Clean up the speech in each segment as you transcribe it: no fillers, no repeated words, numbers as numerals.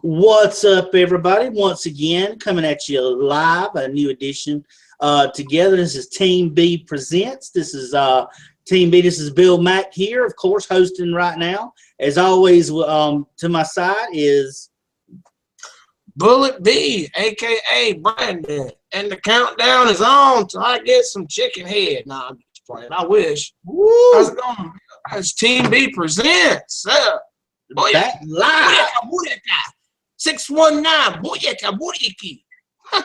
What's up, everybody? Once again, coming at you live, a new edition together. This is Team B Presents. This is Team B. This is Bill Mack here, of course, hosting right now. As always, to my side is BulletB, a.k.a. Brandon. And the countdown is on till I get some chicken head. Nah, I'm just playing. I wish. Woo! How's it going? It's Team B Presents. Back live. 619. Booyaka.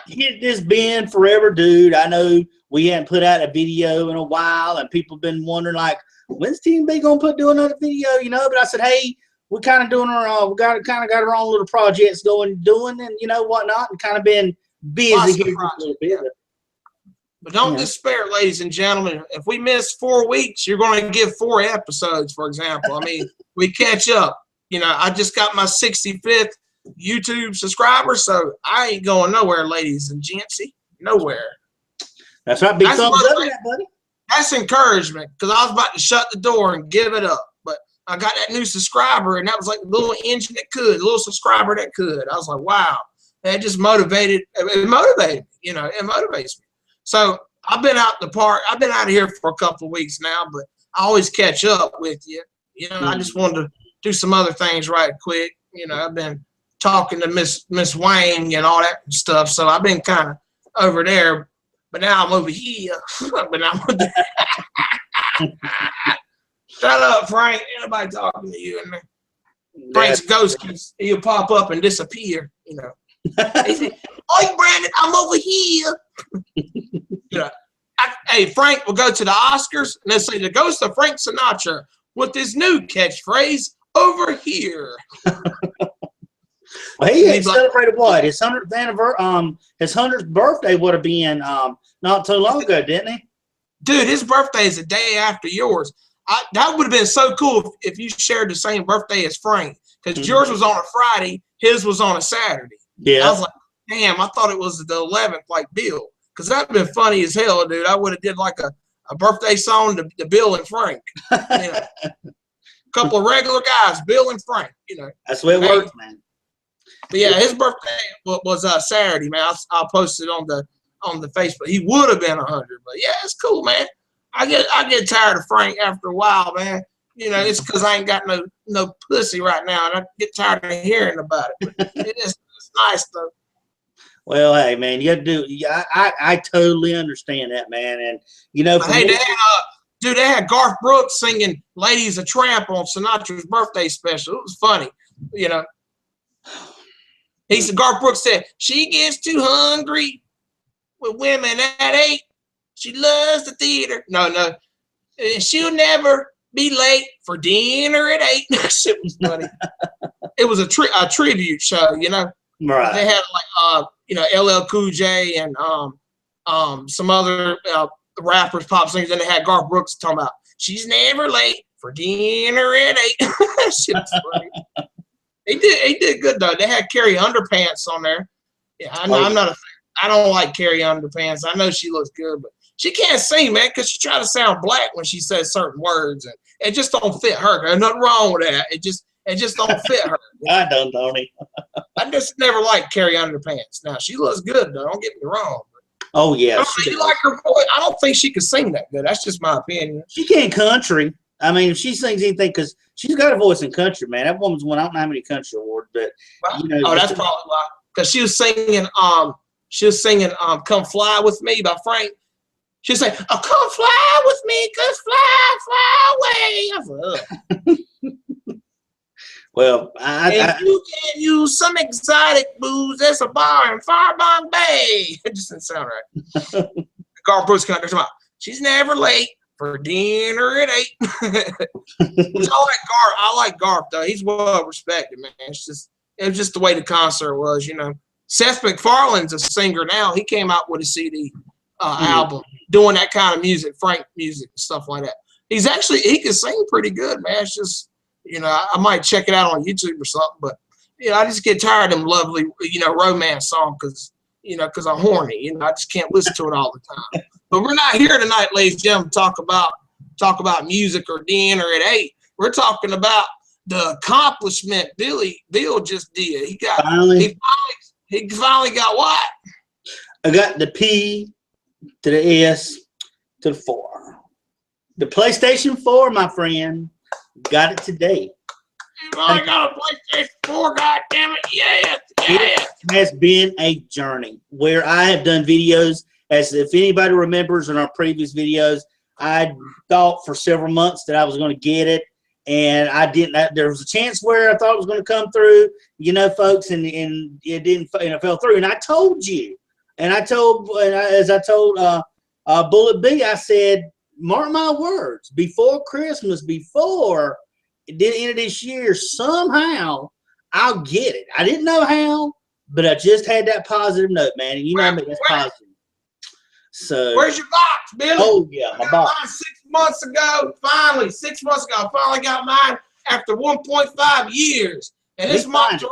It has been forever, dude. I know we hadn't put out a video in a while, and people have been wondering, like, when's Team B gonna do another video? You know, but I said, hey, we're kind of doing our, we got our own little projects doing, and you know whatnot, and kind of been busy here a little bit. But don't despair, ladies and gentlemen. If we miss 4 weeks, you're going to get 4 episodes, for example. I mean, we catch up. You know, I just got my 65th YouTube subscriber, so I ain't going nowhere, ladies and gentsy. Nowhere. That's right. Big thumbs up, buddy. That's encouragement, because I was about to shut the door and give it up. But I got that new subscriber, and that was like a little engine that could, a little subscriber that could. I was like, wow. That just motivated. It motivated me. You know, it motivates me. So I've been out the park. I've been out of here for a couple of weeks now, but I always catch up with you. You know, I just wanted to do some other things right quick. You know, I've been talking to Miss Wang and all that stuff, so I've been kind of over there. But now I'm over here. But now I'm over there. Shut up, Frank. Ain't nobody talking to you. And Frank's ghost, he'll pop up and disappear. You know. He said, "Oh, Brandon, I'm over here." You know, hey, Frank will go to the Oscars and they'll say the ghost of Frank Sinatra with his new catchphrase, "Over here." Well, he had celebrated what? His 100th anniversary. His 100th birthday would have been not too long ago, didn't he? Dude, his birthday is the day after yours. That would have been so cool if you shared the same birthday as Frank, because yours was on a Friday, his was on a Saturday. Yeah. I was like, damn, I thought it was the 11th, like Bill, because that'd been funny as hell, dude. I would have did like a birthday song to Bill and Frank. You know? A couple of regular guys, Bill and Frank. You know, that's the way it works, man. But yeah, his birthday was Saturday, man. I'll post it on the Facebook. He would have been 100, but yeah, it's cool, man. I get tired of Frank after a while, man. You know, it's because I ain't got no pussy right now, and I get tired of hearing about it. But it's nice though. Well, hey, man, you got to do. Yeah, I totally understand that, man. And you know, hey, they had Garth Brooks singing "Lady's a Tramp" on Sinatra's birthday special. It was funny, you know. Garth Brooks said, "She gets too hungry with women at 8. She loves the theater. No. She'll never be late for dinner at 8. That shit was funny. It was a tribute show, you know. Right. They had like you know, LL Cool J and some other rappers, pop singers, and they had Garth Brooks talking about she's never late for dinner at 8. That shit was funny. He did good though. They had Carrie Underpants on there. Yeah, I don't like Carrie Underpants. I know she looks good, but she can't sing, man, because she tries to sound black when she says certain words, and it just don't fit her. There's nothing wrong with that. It just don't fit her. I don't, Tony. I just never liked Carrie Underpants. Now she looks good though. Don't get me wrong. Oh yeah, you like her voice. I don't think she can sing that good. That's just my opinion. She can't country. I mean, if she sings anything, because she's got a voice in country, man. That woman's won I don't know how many country awards, but you know. Oh, that's probably why. Because she was singing "Come Fly with Me" by Frank. She was saying, "Oh, come fly with me, 'cause fly away." I was like, well, if you can use some exotic booze, there's a bar in Farbong Bay. It just didn't sound right. Garth Brooks kind of talking about, she's never late for dinner at 8. I like Garth though. He's well respected, man. It was just the way the concert was, you know. Seth MacFarlane's a singer now. He came out with a CD album doing that kind of music, Frank music and stuff like that. He can sing pretty good, man. It's just, you know, I might check it out on YouTube or something, but you know, I just get tired of them lovely, you know, romance songs because I'm horny. You know, I just can't listen to it all the time. But we're not here tonight, ladies and gentlemen, talk about music or dinner at 8. We're talking about the accomplishment Bill just did. He finally got what? I got the P to the S to the 4. The PlayStation 4, my friend, got it today. I got a PlayStation 4, God damn it. Yes. It has been a journey where I have done videos, as if anybody remembers in our previous videos, I thought for several months that I was going to get it, and I didn't. There was a chance where I thought it was going to come through, you know, folks, and it didn't, and it fell through. And I told you, as I told BulletB, I said, mark my words, before Christmas, before the end of this year, somehow I'll get it. I didn't know how, but I just had that positive note, man. And you know me, that's positive. So where's your box, Billy? Oh yeah, my box. Mine 6 months ago. Finally, 6 months ago, I finally got mine after 1.5 years. And this Mock got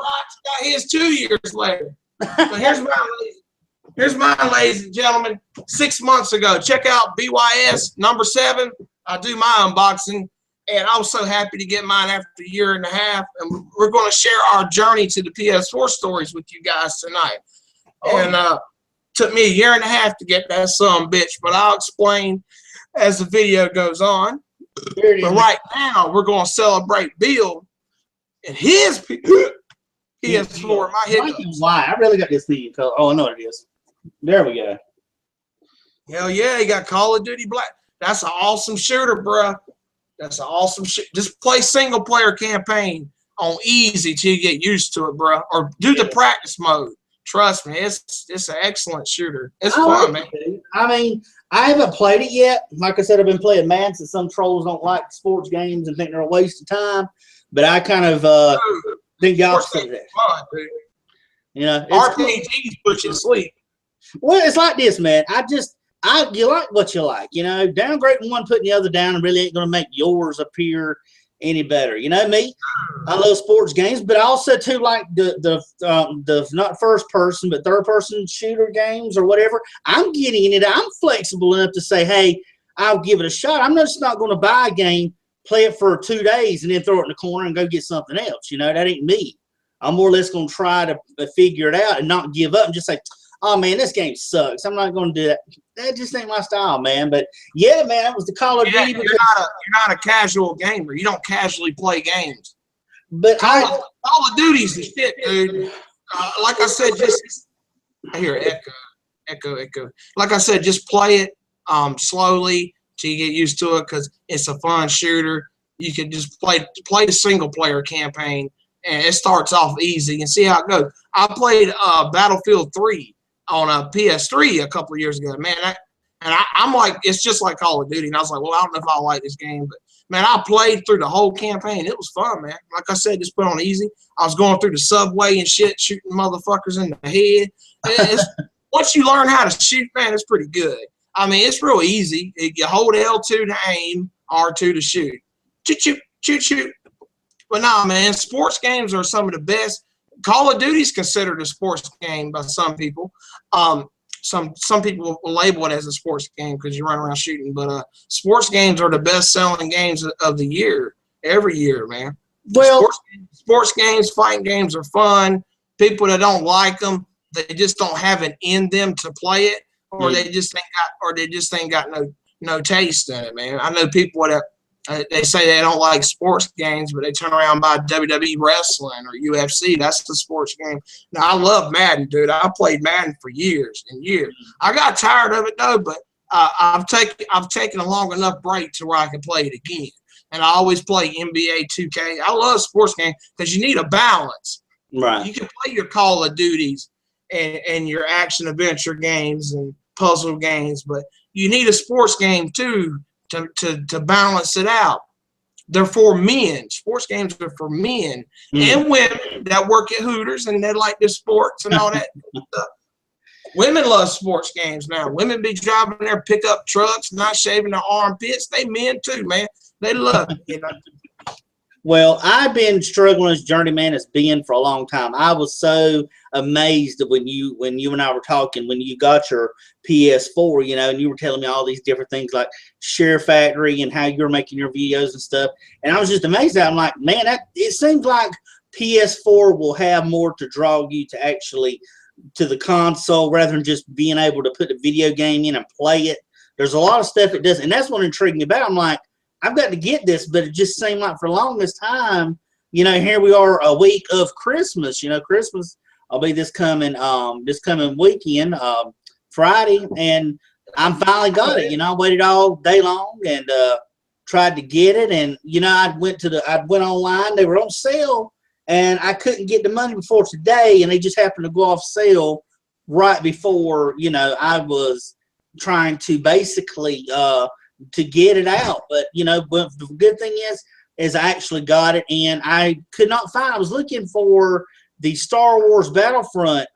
his 2 years later. So here's mine, ladies and gentlemen. 6 months ago. Check out BYS number 7. I do my unboxing. And I was so happy to get mine after a year and a half. And we're going to share our journey to the PS4 stories with you guys tonight. And took me a year and a half to get that son bitch, but I'll explain as the video goes on. But right now, we're going to celebrate Bill and his PS4. My hiccups. Why? I really got this thing. Oh, I know what it is. There we go. Hell yeah, he got Call of Duty Black. That's an awesome shooter, bro. That's an awesome shit. Just play single player campaign on easy till you get used to it, bro. Or do the practice mode. Trust me, it's an excellent shooter. It's fun, man. I mean, I haven't played it yet. Like I said, I've been playing Madden, since some trolls don't like sports games and think they're a waste of time. But I kind of think the opposite of that. Fun, dude. You know, RPGs put you to sleep. Well, it's like this, man. You like what you like. You know, downgrading one, putting the other down, really ain't going to make yours appear any better. You know me? I love sports games, but I also too like the not first person but third person shooter games or whatever. I'm getting into that. I'm flexible enough to say, hey, I'll give it a shot. I'm just not going to buy a game, play it for 2 days, and then throw it in the corner and go get something else. You know, that ain't me. I'm more or less going to try to figure it out and not give up and just say, oh man, this game sucks. I'm not going to do that. That just ain't my style, man. But yeah, man, it was the Call of Duty. You're not a casual gamer. You don't casually play games. But Call of Duty's the shit, dude. Like I said, I hear echo. Like I said, just play it slowly till you get used to it, because it's a fun shooter. You can just play the single player campaign, and it starts off easy and see how it goes. I played Battlefield 3 on a PS3 a couple of years ago, man. I'm like, it's just like Call of Duty, and I was like, well, I don't know if I like this game, but man, I played through the whole campaign. It was fun, man. Like I said, just put on easy. I was going through the subway and shit, shooting motherfuckers in the head. Once you learn how to shoot, man, it's pretty good. I mean, it's real easy. You hold L2 to aim, R2 to shoot. Shoot. But nah, man, sports games are some of the best. Call of Duty is considered a sports game by some people. Some people will label it as a sports game because you run around shooting. But sports games are the best-selling games of the year, every year, man. Well, sports games, fighting games are fun. People that don't like them, they just don't have it in them to play it, or they just ain't got no taste in it, man. I know people that they say they don't like sports games, but they turn around and buy WWE wrestling or UFC. That's the sports game. Now, I love Madden, dude. I played Madden for years and years. I got tired of it, though, but I've taken a long enough break to where I can play it again. And I always play NBA 2K. I love sports games because you need a balance. Right. You can play your Call of Duties and your action-adventure games and puzzle games, but you need a sports game, too, to balance it out. They're for men. Sports games are for men and women that work at Hooters and they like the sports and all that stuff. Women love sports games now. Women be driving their pickup trucks, not shaving their armpits. They men too, man. They love it, you know. Well, I've been struggling as journeyman as Ben for a long time. I was so amazed that when you and I were talking, when you got your PS4, you know, and you were telling me all these different things like Share Factory and how you're making your videos and stuff. And I was just amazed at it. I'm like, man, it seems like PS4 will have more to draw you to actually to the console rather than just being able to put the video game in and play it. There's a lot of stuff it does, and that's what intrigued me about it. I'm like, I've got to get this, but it just seemed like for the longest time, you know, here we are a week of Christmas. You know, Christmas will be this coming weekend, Friday, and I finally got it. You know, I waited all day long and tried to get it, and you know, I went online. They were on sale, and I couldn't get the money before today, and they just happened to go off sale right before, you know, I was trying to basically to get it out. But you know, but the good thing is I actually got it, and I could not find. I was looking for the Star Wars Battlefront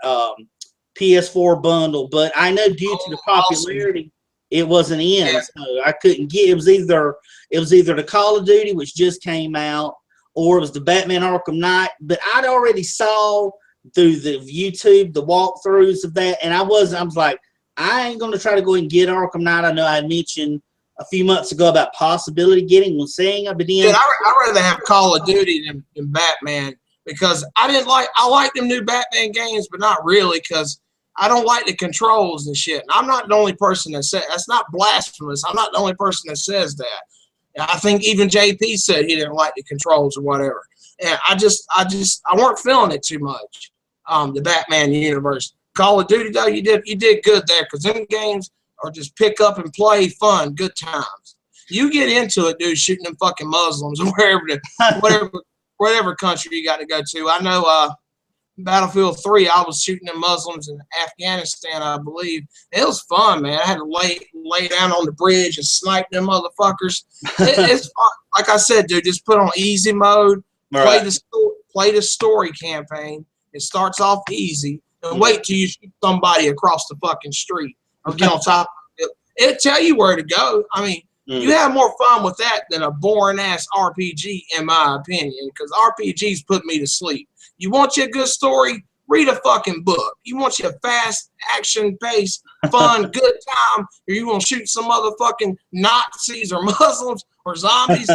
PS4 bundle, but I know due to the popularity, it wasn't in. Yeah. So I couldn't get. It was either the Call of Duty, which just came out, or it was the Batman Arkham Knight. But I'd already saw through the YouTube the walkthroughs of that, and I was like, I ain't gonna try to go and get Arkham Knight. I know I mentioned a few months ago about possibility getting one saying I've been in. Dude, I'd rather have Call of Duty than Batman, because I like them new Batman games, but not really, because I don't like the controls and shit. And I'm not the only person that said that's not blasphemous. I'm not the only person that says that. And I think even JP said he didn't like the controls or whatever. And I weren't feeling it too much. The Batman universe. Call of Duty though, you did good there, because them games are just pick up and play, fun, good times. You get into it, dude, shooting them fucking Muslims or whatever country you got to go to. I know Battlefield 3, I was shooting them Muslims in Afghanistan, I believe. It was fun, man. I had to lay down on the bridge and snipe them motherfuckers. It's fun. Like I said, dude, just put on easy mode, play the story campaign. It starts off easy, and wait till you shoot somebody across the fucking street or get on top of it. It'll tell you where to go. I mean, you have more fun with that than a boring-ass RPG, in my opinion, because RPGs put me to sleep. You want your good story? Read a fucking book. You want your fast, action-paced, fun, good time, or you want to shoot some motherfucking Nazis or Muslims or zombies?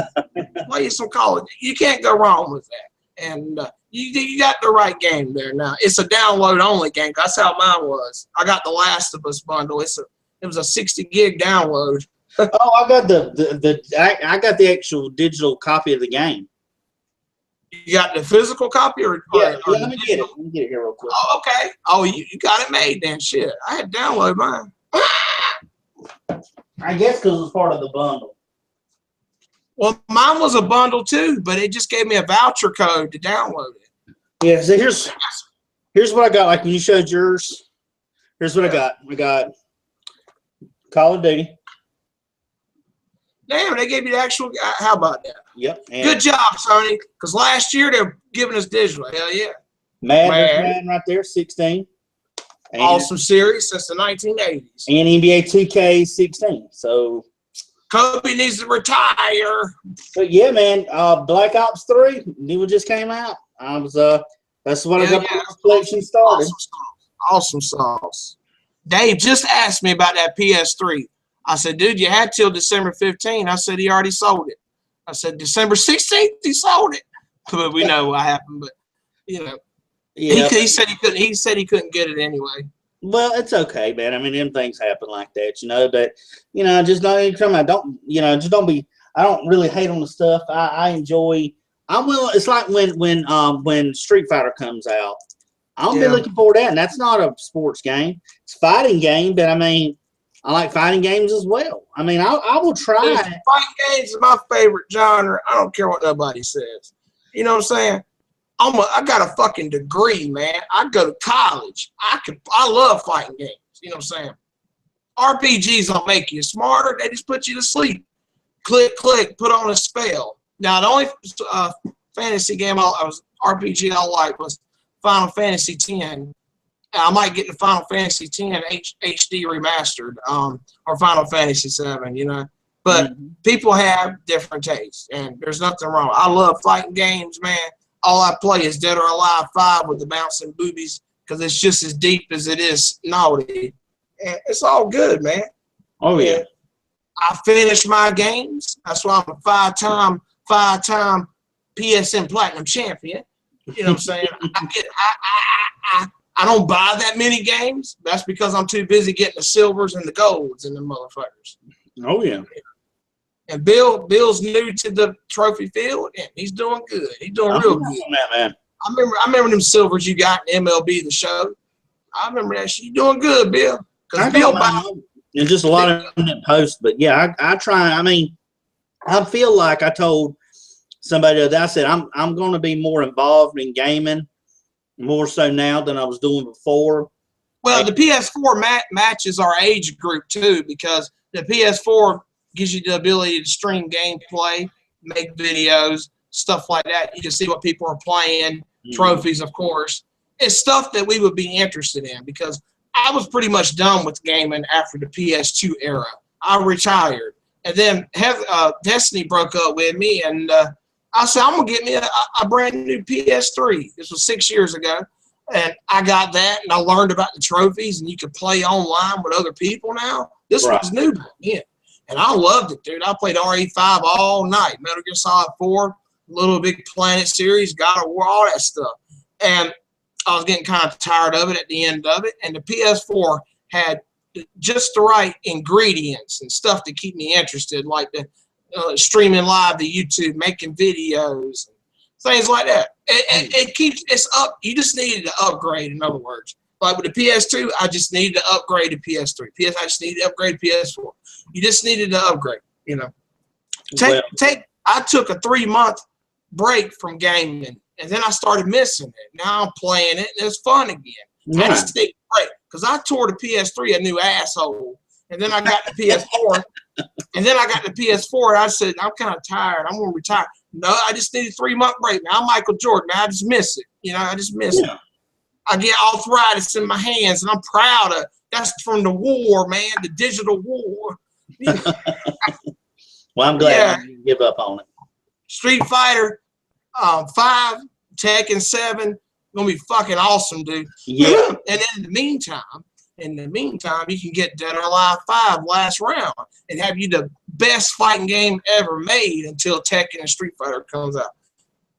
Play some Call of Duty. You can't go wrong with that. And you got the right game there. Now it's a download-only game. That's how mine was. I got the Last of Us bundle. It was a 60 gig download. Oh, I got I got the actual digital copy of the game. You got the physical copy, or let me get it. Let me get it here real quick. Oh, okay. Oh, you got it made then. Shit, I had to download mine. I guess because it was part of the bundle. Well, mine was a bundle too, but it just gave me a voucher code to download it. Yeah. So here's what I got. Like when you showed yours, here's what I got. We got Call of Duty. Damn, they gave you the actual. How about that? Yep. Good job, Sony. Because last year they're giving us digital. Hell yeah. Madden right there, 16. And awesome series since the 1980s. And NBA 2K 16. So Kobe needs to retire. But yeah, man, Black Ops 3, new one just came out. That's what I got my collection started. Awesome sauce. Dave just asked me about that PS3. I said, dude, you had till December 15th. I said, he already sold it. I said, December 16th, he sold it. But we know what happened. But, you know, he said he couldn't get it anyway. Well, it's okay, man. I mean, them things happen like that, you know. But, you know, just not anytime I don't really hate on the stuff. I enjoy. It's like when Street Fighter comes out. I'll be looking forward to that. And that's not a sports game. It's a fighting game, but I mean, I like fighting games as well. I mean, I will try. Fighting games is my favorite genre. I don't care what nobody says. You know what I'm saying? I got a fucking degree, man. I go to college. I love fighting games. You know what I'm saying? RPGs don't make you smarter. They just put you to sleep. Click, click, put on a spell. Now, the only fantasy game RPG I like was Final Fantasy X. I might get the Final Fantasy X HD remastered, or Final Fantasy 7, you know. But people have different tastes, and there's nothing wrong. I love fighting games, man. All I play is Dead or Alive 5 with the bouncing boobies because it's just as deep as it is naughty. And it's all good, man. Oh, yeah. And I finish my games. That's why I'm a five-time PSN Platinum champion. You know what I'm saying? I don't buy that many games. That's because I'm too busy getting the silvers and the golds and the motherfuckers. Oh, yeah. And Bill's new to the trophy field, and he's doing good. He's doing real good. That, man. I remember them silvers you got in MLB The Show. I remember that shit. You doing good, Bill. Because Bill and just a lot of posts, but yeah, I try. I mean, I feel like I told somebody that I said I'm going to be more involved in gaming more so now than I was doing before. Well, the PS4 matches our age group too, because the PS4 gives you the ability to stream gameplay, make videos, stuff like that. You can see what people are playing, trophies, of course. It's stuff that we would be interested in because I was pretty much done with gaming after the PS2 era. I retired. And then Destiny broke up with me, and I said, I'm going to get me a brand new PS3. This was 6 years ago. And I got that, and I learned about the trophies, and you could play online with other people now. This was new to me. And I loved it, dude. I played RE5 all night. Metal Gear Solid 4, Little Big Planet series, God of War, all that stuff. And I was getting kind of tired of it at the end of it. And the PS4 had just the right ingredients and stuff to keep me interested, like the streaming live to YouTube, making videos, things like that. It keeps it's up. You just needed to upgrade, in other words. Like with the PS2, I just needed to upgrade to PS3. I just needed to upgrade to PS4. You just needed to upgrade, you know. I took a 3-month break from gaming, and then I started missing it. Now I'm playing it, and it's fun again. I just take a break because I tore the PS3 a new asshole, and then I got the PS4, and I said, I'm kind of tired. I'm going to retire. No, I just need a 3-month break. Now I'm Michael Jordan. I just miss it. You know, I just miss it. I get arthritis in my hands, and I'm proud of. That's from the war, man, the digital war. Well, I'm glad you give up on it. Street Fighter 5, Tekken 7, gonna be fucking awesome, dude. Yeah. And in the meantime, you can get Dead or Alive 5 last round and have you the best fighting game ever made until Tekken and Street Fighter comes out.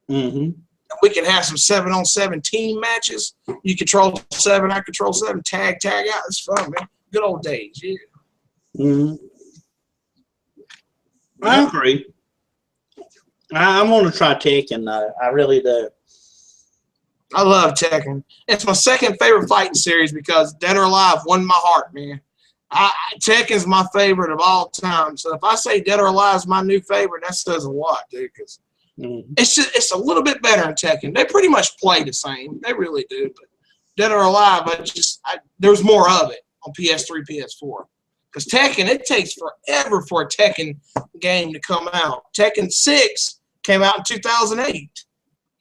We can have some 7-on-7 team matches. You control 7, I control 7, tag out. It's fun, man. Good old days, yeah. I agree. I want to try Tekken. I really do. I love Tekken. It's my second favorite fighting series because Dead or Alive won my heart, man. Tekken's my favorite of all time. So if I say Dead or Alive is my new favorite, that says a lot, dude. Because it's a little bit better in Tekken. They pretty much play the same. They really do. But Dead or Alive, there's more of it on PS3, PS4. Because Tekken, it takes forever for a Tekken game to come out. Tekken 6 came out in 2008.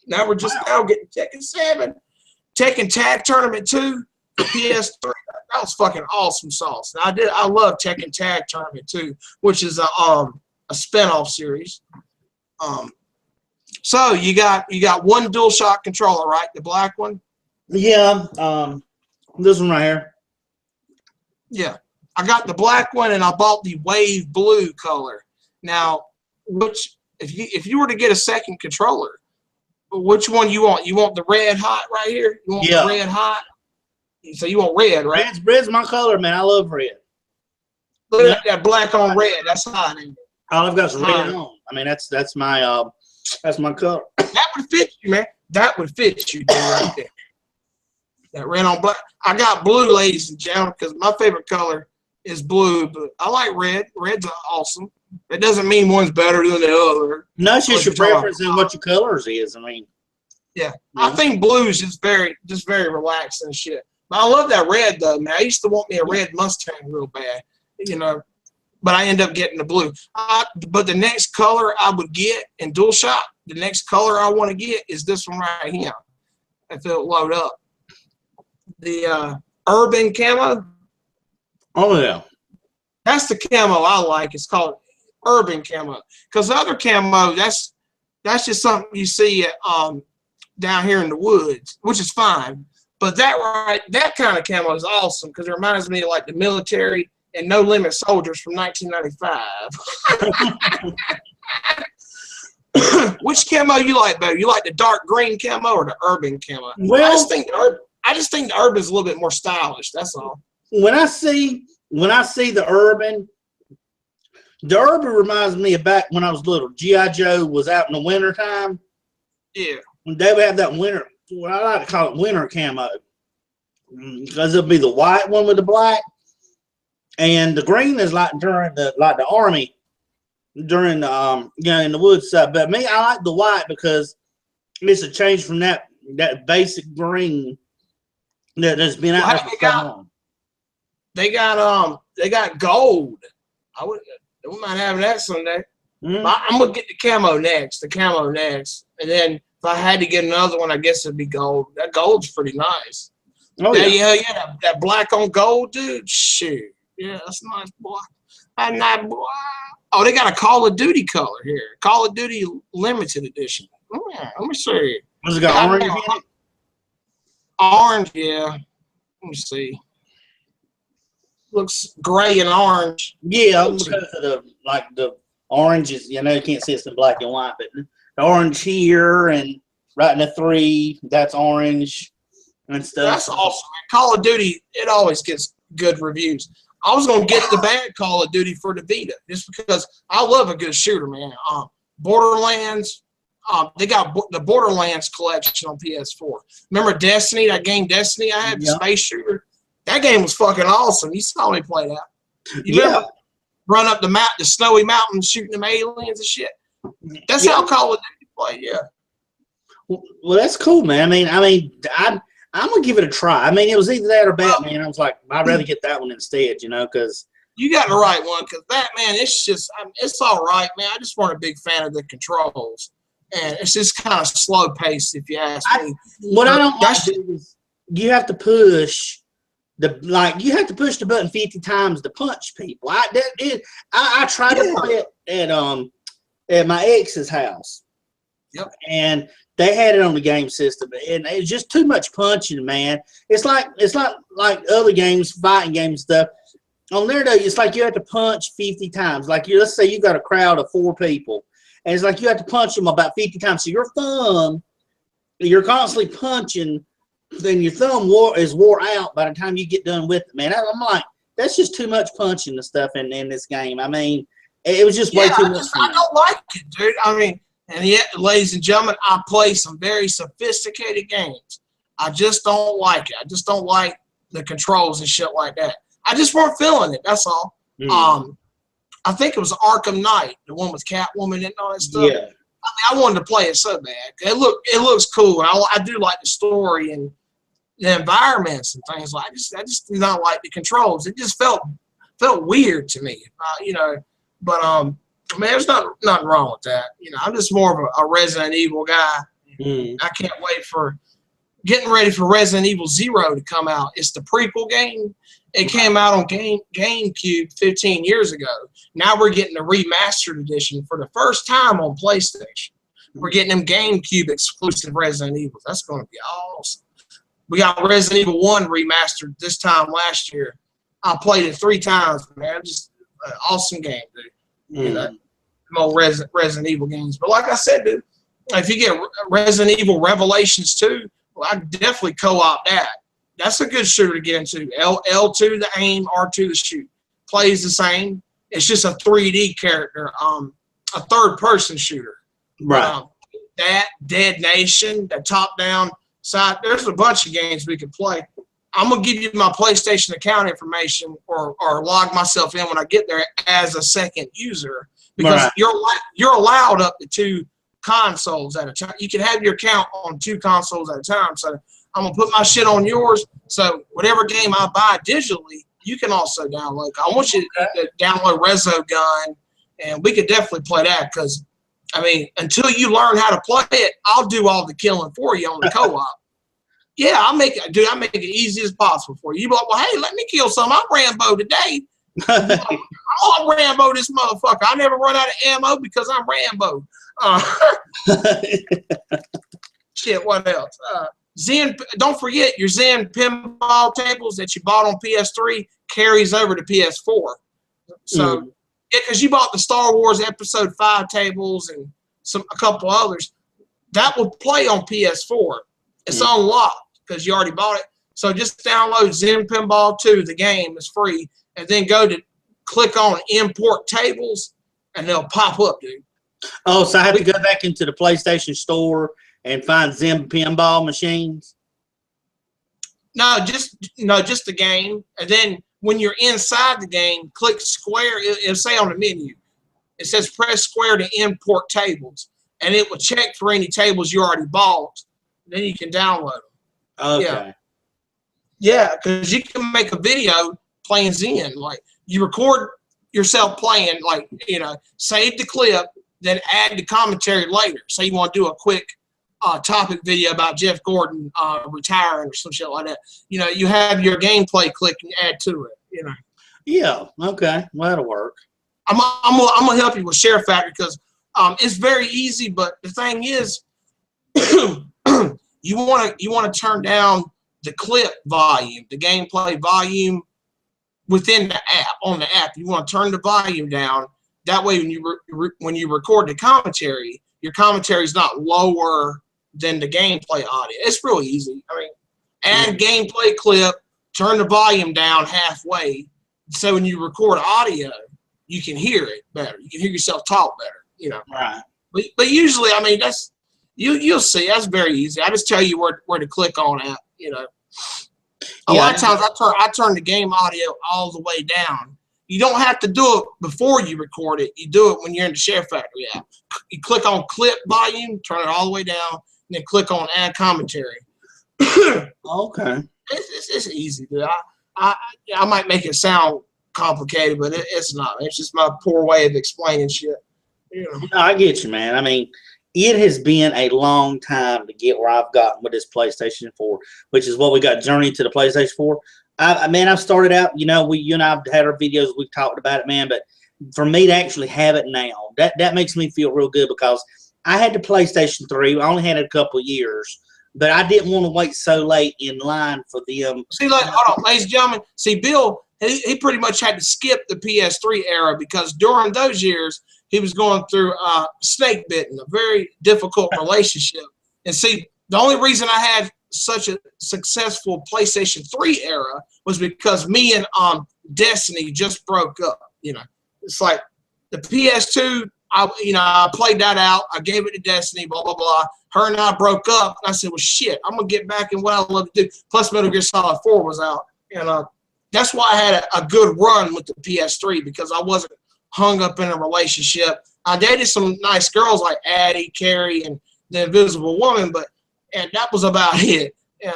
Now we're just now getting Tekken 7. Tekken Tag Tournament 2, PS3. That was fucking awesome sauce. Now I love Tekken Tag Tournament 2, which is a spinoff series. So you got one DualShock controller, right? The black one? Yeah. This one right here. Yeah. I got the black one, and I bought the wave blue color. Now, if you were to get a second controller, which one you want? You want the red hot right here? You want the red hot? So you want red, right? Red's my color, man. I love red. Look at that black on red. That's hot, ain't it? All I've got is red on. I mean, that's my color. That would fit you, man. That would fit you, dude, right there. That red on black. I got blue, ladies and gentlemen, because my favorite color is blue, but I like red. Red's awesome. It doesn't mean one's better than the other. No, it's just your preference and what your colors is. I mean, I think blue is just very relaxing and shit. But I love that red though, man. I used to want me a red Mustang real bad, you know, but I end up getting the blue. But the next color I would get in DualShock, the next color I want to get is this one right here. If it'll load up, the urban camo. Oh yeah, that's the camo I like. It's called urban camo. Because the other camo, that's just something you see at, down here in the woods, which is fine. But that kind of camo is awesome because it reminds me of like the military and No Limit Soldiers from 1995. Which camo you like better? You like the dark green camo or the urban camo? Well, I just think the urban is a little bit more stylish. That's all. When I see the urban reminds me of back when I was little. G.I. Joe was out in the wintertime. Yeah. They would have that winter, what I like to call it winter camo. Because it'll be the white one with the black. And the green is like during the army during the in the woods stuff. But me, I like the white because it's a change from that basic green that has been out there for so long. They got gold. We might have that someday. Mm-hmm. I'm gonna get the camo next. And then if I had to get another one, I guess it'd be gold. That gold's pretty nice. Oh yeah, that black on gold, dude. Shoot. Yeah, that's nice, boy. That's nice, boy. Oh, they got a Call of Duty color here. Call of Duty limited edition. Yeah, let me see. Was it got orange in it? Orange, yeah. Let me see. Looks gray and orange. Yeah, because of the oranges. You can't see it's in black and white, but the orange here and right in the 3, that's orange and stuff. That's awesome, man. Call of Duty, it always gets good reviews. I was gonna get the bad Call of Duty for the Vita just because I love a good shooter, man. Borderlands, they got the Borderlands collection on PS4. Remember Destiny? That game Destiny I had, the space shooter. That game was fucking awesome. You saw me play that. You remember run up the snowy mountains, shooting them aliens and shit. That's how Call of Duty played. Yeah. Well, that's cool, man. I'm gonna give it a try. It was either that or Batman. I was like, I'd rather get that one instead, because you got the right one. Because Batman, it's all right, man. I just weren't a big fan of the controls, and it's just kind of slow paced, if you ask me. What I don't like is you have to push the button 50 times to punch people. I tried to play it at my ex's house. Yep. And they had it on the game system, and it's just too much punching, man. It's like other games, fighting games stuff. On there though, it's like you have to punch 50 times. Like let's say you got a crowd of 4 people, and it's like you have to punch them about 50 times. So your thumb, you're constantly punching, then your thumb is wore out by the time you get done with it, man. I'm like, that's just too much punching and stuff in this game. It was just way too much. I don't like it, dude. And yet, ladies and gentlemen, I play some very sophisticated games. I just don't like it. I just don't like the controls and shit like that. I just weren't feeling it. That's all. Mm. I think it was Arkham Knight, the one with Catwoman and all that stuff. Yeah. I wanted to play it so bad. It looks cool. I do like the story and the environments and things like. I just do not like the controls. It just felt weird to me. But there's nothing wrong with that. I'm just more of a Resident Evil guy. Mm. I can't wait for getting ready for Resident Evil 0 to come out. It's the prequel game. It came out on GameCube 15 years ago. Now we're getting a remastered edition for the first time on PlayStation. We're getting them GameCube exclusive Resident Evils. That's going to be awesome. We got Resident Evil 1 remastered this time last year. I played it 3 times, man. Just an awesome game, dude. More Resident Evil games. But like I said, dude, if you get Resident Evil Revelations 2, well, I definitely co-op that. That's a good shooter to get into. L2 the aim, R2 the shoot. Plays the same. It's just a 3D character, a third-person shooter. Right. That, Dead Nation, that top-down side. There's a bunch of games we could play. I'm going to give you my PlayStation account information or log myself in when I get there as a second user because you're allowed up to 2 consoles at a time. You can have your account on 2 consoles at a time. So I'm going to put my shit on yours. So whatever game I buy digitally, you can also download. I want you to download Resogun, and we could definitely play that because, until you learn how to play it, I'll do all the killing for you on the co-op. Yeah, I make it easy as possible for you. You're like, well, hey, let me kill some. I'm Rambo today. I'm Rambo, this motherfucker. I never run out of ammo because I'm Rambo. Shit, what else? Zen, don't forget your Zen pinball tables that you bought on PS3 carries over to PS4. So, yeah, because you bought the Star Wars Episode 5 tables and a couple others. That will play on PS4. It's unlocked because you already bought it. So just download Zen Pinball 2, the game is free, and then click on import tables, and they'll pop up, dude. Oh, so I have to go back into the PlayStation Store and find Zen pinball machines? No, just the game. And then when you're inside the game, click square. It'll say on the menu, it says press square to import tables, and it will check for any tables you already bought. Then you can download them. Okay. Yeah, because you can make a video playing Zen. Like you record yourself playing, like, you know, save the clip, then add the commentary later. Say you want to do a quick topic video about Jeff Gordon retiring or some shit like that. You know, you have your gameplay click and add to it. You know. Yeah. Okay. Well, that'll work. I'm gonna help you with Share Factory because it's very easy. But the thing is, you want to turn down the clip volume, the gameplay volume within the app. On the app, you want to turn the volume down. That way, when you record the commentary, your commentary is not lower than the gameplay audio. It's real easy. I mean, add gameplay clip, turn the volume down halfway, so when you record audio, you can hear it better. You can hear yourself talk better. You know. Right. But usually, I mean, that's you'll see. That's very easy. I just tell you where to click on at. You know. A lot of times, I turn the game audio all the way down. You don't have to do it before you record it. You do it when you're in the Share Factory app. You click on clip volume, turn it all the way down, and then click on add commentary. Okay. It's easy, dude. I might make it sound complicated, but it's not. It's just my poor way of explaining shit. You know. No, I get you, man. I mean, it has been a long time to get where I've gotten with this PlayStation 4, which is what we got Journey to the PlayStation 4. I've started out, you know, you and I've had our videos, we've talked about it, man, but for me to actually have it now, that makes me feel real good because I had the PlayStation 3. I only had it a couple of years, but I didn't want to wait so late in line for them. See, like, hold on, ladies and gentlemen. See, Bill, he pretty much had to skip the PS3 era because during those years, he was going through snake bitten, a very difficult relationship. And see, the only reason I had such a successful PlayStation 3 era was because me and Destiny just broke up. You know, it's like the PS2. I played that out. I gave it to Destiny. Blah blah blah. Her and I broke up. And I said, well, shit, I'm gonna get back in what I love to do. Plus, Metal Gear Solid 4 was out, and that's why I had a good run with the PS3 because I wasn't hung up in a relationship. I dated some nice girls like Addie, Carrie, and the Invisible Woman, and that was about it. And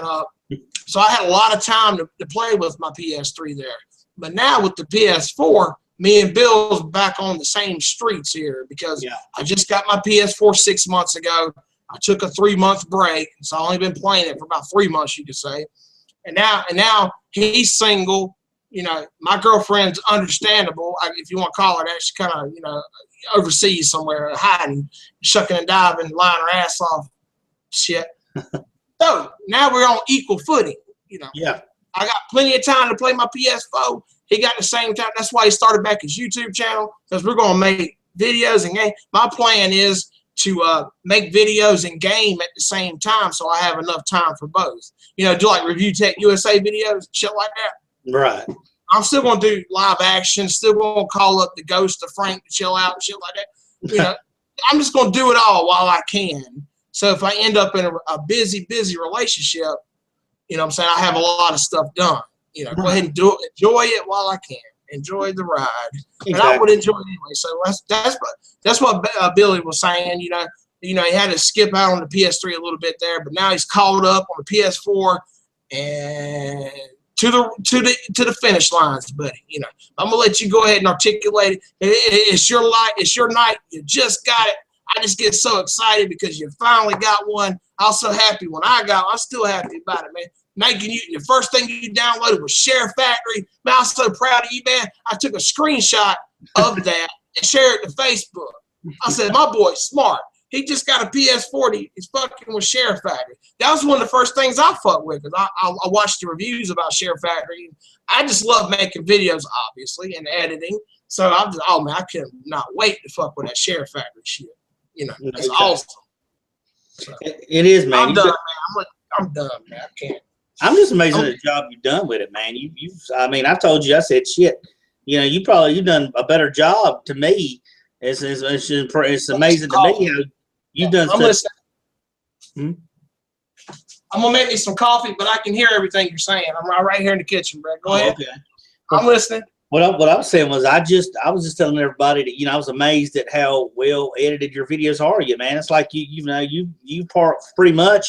so I had a lot of time to play with my PS3 there. But now with the PS4, me and Bill's back on the same streets here because I just got my PS4 6 months ago. I took a 3-month break, so I've only been playing it for about 3 months, you could say. And now he's single. You know, my girlfriend's understandable, if you want to call her that. She's kind of, you know, overseas somewhere, hiding, shucking and diving, lying her ass off, shit. So now we're on equal footing. You know, I got plenty of time to play my PS4. He got the same time. That's why he started back his YouTube channel because we're gonna make videos and game. My plan is to make videos and game at the same time, so I have enough time for both. You know, do like Review Tech USA videos, shit like that. Right. I'm still gonna do live action. Still gonna call up the ghost of Frank to chill out and shit like that. You know, I'm just gonna do it all while I can. So if I end up in a busy relationship, you know what I'm saying, I have a lot of stuff done. You know, go ahead and do it. Enjoy it while I can. Enjoy the ride. Exactly. And I would enjoy it anyway. So that's what Billy was saying. You know, he had to skip out on the PS3 a little bit there, but now he's caught up on the PS4 and to the finish lines, buddy. You know, I'm gonna let you go ahead and articulate it. It's your light. It's your night. You just got it. I just get so excited because you finally got one. I was so happy when I got it. I'm still happy about it, man. making you, the first thing you downloaded was Share Factory. Man, I'm so proud of you, man. I took a screenshot of that and shared it to Facebook. I said, my boy's smart. He just got a PS4. He's fucking with Share Factory. That was one of the first things I fucked with because I watched the reviews about Share Factory. I just love making videos, obviously, and editing. So I'm just, oh man, I could not wait to fuck with that Share Factory shit. You know, it's awesome. So, it is, man. I'm done, man. I'm done, man. I can't. I'm just amazed at the job you've done with it, man. I mean, I told you, I said, shit. You know, you've done a better job to me. It's amazing to me how you've done stuff. I'm gonna make me some coffee, but I can hear everything you're saying. I'm right here in the kitchen, Brett. Go ahead. Okay. I'm listening. What I was saying was I was just telling everybody that, you know, I was amazed at how well edited your videos are, man. It's like you pretty much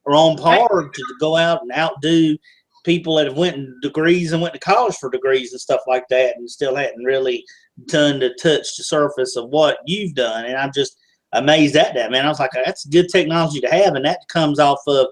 are on par to go out and outdo people that have went to college for degrees and stuff like that, and still hadn't really done to touch the surface of what you've done. And I'm just amazed at that, man. I was like, that's good technology to have, and that comes off of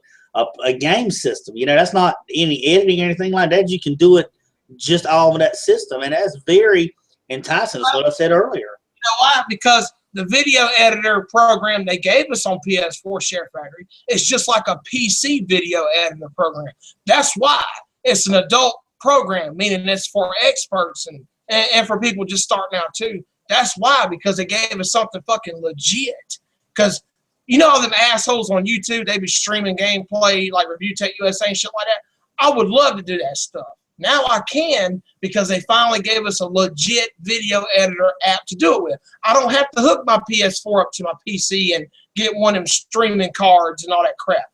a game system. You know, that's not any editing or anything like that. You can do it just all of that system, and that's very enticing. That's what I said earlier. You know why? Because the video editor program they gave us on PS4 Share Factory is just like a PC video editor program. That's why it's an adult program, meaning it's for experts and for people just starting out too. That's why, because they gave us something fucking legit. Because you know all them assholes on YouTube, they be streaming gameplay like Review Tech USA and shit like that. I would love to do that stuff. Now I can because they finally gave us a legit video editor app to do it with. I don't have to hook my PS4 up to my PC and get one of them streaming cards and all that crap.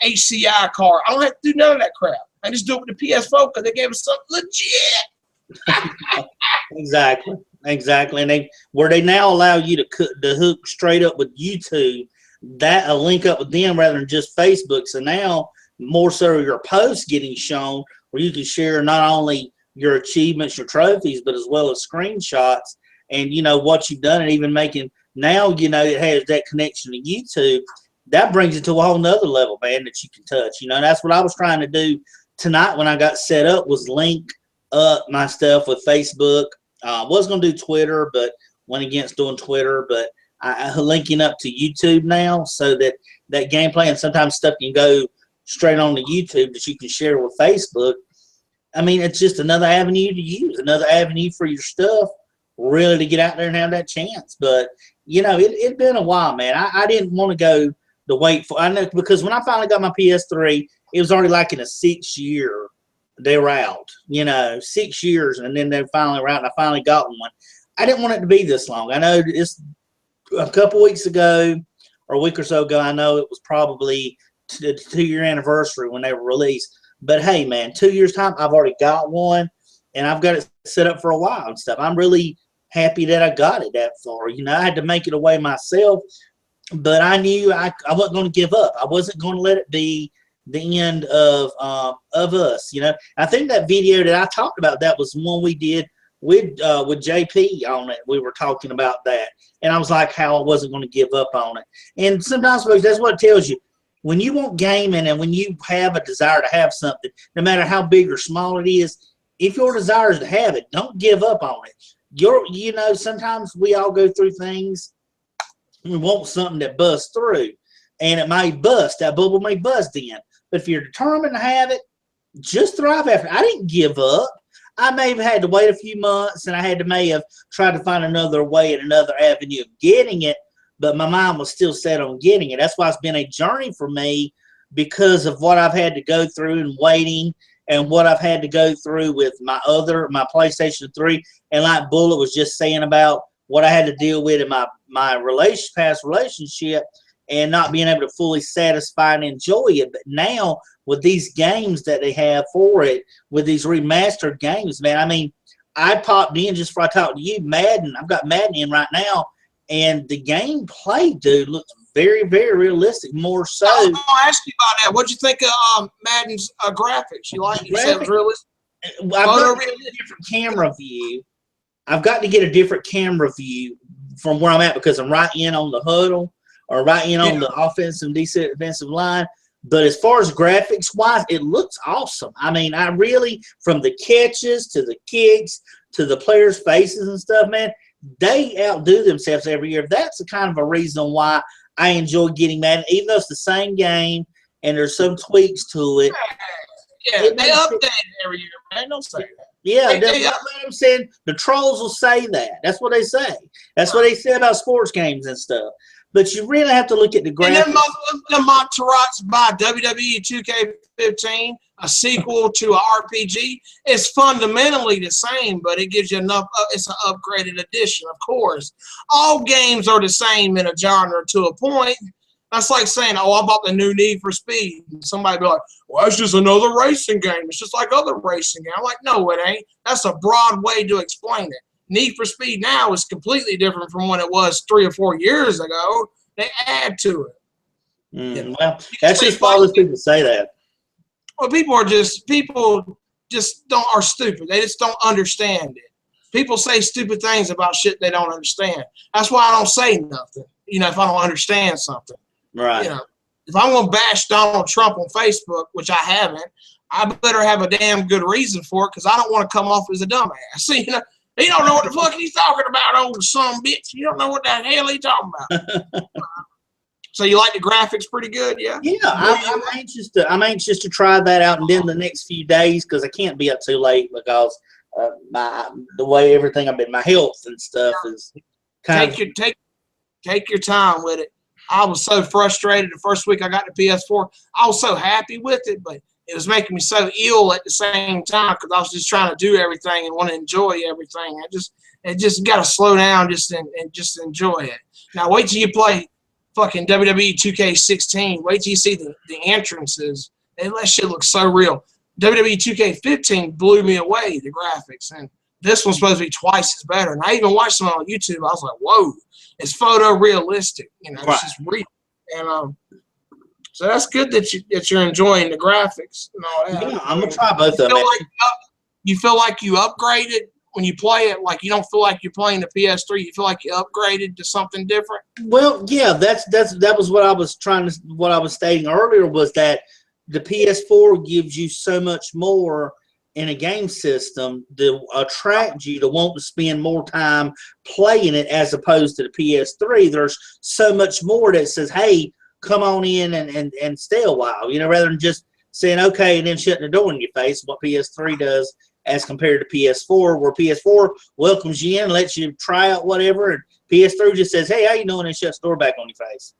HCI card. I don't have to do none of that crap. I just do it with the PS4 because they gave us something legit. Exactly. And they now allow you to hook straight up with YouTube, that a link up with them rather than just Facebook. So now more so your posts getting shown, where you can share not only your achievements, your trophies, but as well as screenshots and, you know, what you've done, and even making now, you know, it has that connection to YouTube. That brings it to a whole nother level, man, that you can touch. You know, that's what I was trying to do tonight when I got set up, was link up my stuff with Facebook. I was going to do Twitter, but went against doing Twitter. But I linking up to YouTube now so that gameplay and sometimes stuff can go straight on to YouTube that you can share with Facebook. I mean, it's just another avenue to use, another avenue for your stuff, really, to get out there and have that chance. But, you know, it'd been a while, man. I didn't want to go to wait for, I know, because when I finally got my PS3, it was already like in a 6-year, they were out, you know, 6 years, and then they finally were out, and I finally got one. I didn't want it to be this long. I know it's a couple weeks ago, or a week or so ago, I know it was probably the 2-year anniversary when they were released. But hey, man, 2 years time, I've already got one, and I've got it set up for a while and stuff. I'm really happy that I got it that far. You know, I had to make it away myself, but I knew I wasn't going to give up. I wasn't going to let it be the end of us. You know, I think that video that I talked about, that was one we did with JP on it. We were talking about that, and I was like, how I wasn't going to give up on it. And sometimes, folks, that's what it tells you. When you want gaming and when you have a desire to have something, no matter how big or small it is, if your desire is to have it, don't give up on it. You know, sometimes we all go through things. We want something that busts through, and it may bust. That bubble may bust in. But if you're determined to have it, just thrive after it. I didn't give up. I may have had to wait a few months, and I may have tried to find another way and another avenue of getting it, but my mind was still set on getting it. That's why it's been a journey for me, because of what I've had to go through and waiting, and what I've had to go through with my PlayStation 3. And like Bullet was just saying about what I had to deal with in my past relationship, and not being able to fully satisfy and enjoy it. But now with these games that they have for it, with these remastered games, man, I mean, I popped in just before I talked to you, Madden. I've got Madden in right now, and the gameplay, dude, looks very, very realistic. More so. I was going to ask you about that. What'd you think of Madden's graphics? You like it? You said it was realistic? I've got to get a different camera view. I've got to get a different camera view from where I'm at, because I'm right in on the huddle, or right in on the offensive and defensive line. But as far as graphics wise, it looks awesome. I mean, I really, from the catches to the kicks to the players' faces and stuff, man, they outdo themselves every year. That's the kind of a reason why I enjoy getting Madden, even though it's the same game and there's some tweaks to it. Yeah, they update it every year, man. Don't say that. Yeah, that's what I'm saying. The trolls will say that. That's what they say. That's what they say about sports games and stuff. But you really have to look at the graphics. And then Monterots by WWE 2K15, a sequel to an RPG. It's fundamentally the same, but it gives you enough. It's an upgraded edition, of course. All games are the same in a genre to a point. That's like saying, oh, I bought the new Need for Speed. And somebody be like, well, it's just another racing game. It's just like other racing games. I'm like, no, it ain't. That's a broad way to explain it. Need for Speed now is completely different from when it was 3 or 4 years ago. They add to it. Well, that's just all people say that. Well, people just are stupid. They just don't understand it. People say stupid things about shit they don't understand. That's why I don't say nothing, if I don't understand something. Right. If I'm going to bash Donald Trump on Facebook, which I haven't, I better have a damn good reason for it because I don't want to come off as a dumbass. See, he don't know what the fuck he's talking about, old son bitch. You don't know what the hell he's talking about. So you like the graphics pretty good, yeah? Yeah, I'm anxious to try that out, and then the next few days because I can't be up too late because the way everything I've been, my health and stuff is kind of take your time with it. I was so frustrated the first week I got the PS4. I was so happy with it, but it was making me so ill at the same time because I was just trying to do everything and want to enjoy everything. It just got to slow down and just enjoy it. Now wait till you play fucking WWE 2K16. Wait till you see the entrances. That shit looks so real. WWE 2K15 blew me away, the graphics, and this one's supposed to be twice as better. And I even watched some on YouTube. I was like, whoa, it's photorealistic. It's just real. And so that's good that you're enjoying the graphics and all that. Yeah, I'm gonna try both of them. You feel like you upgraded when you play it. Like you don't feel like you're playing the PS3. You feel like you upgraded to something different. Well, yeah, that was what I was stating earlier was that the PS4 gives you so much more in a game system to attract you to want to spend more time playing it as opposed to the PS3. There's so much more that says, hey, come on in and stay a while, rather than just saying, okay, and then shutting the door in your face, what PS3 does as compared to PS4, where PS4 welcomes you in, lets you try out whatever, and PS3 just says, hey, how you doing, and shuts the door back on your face.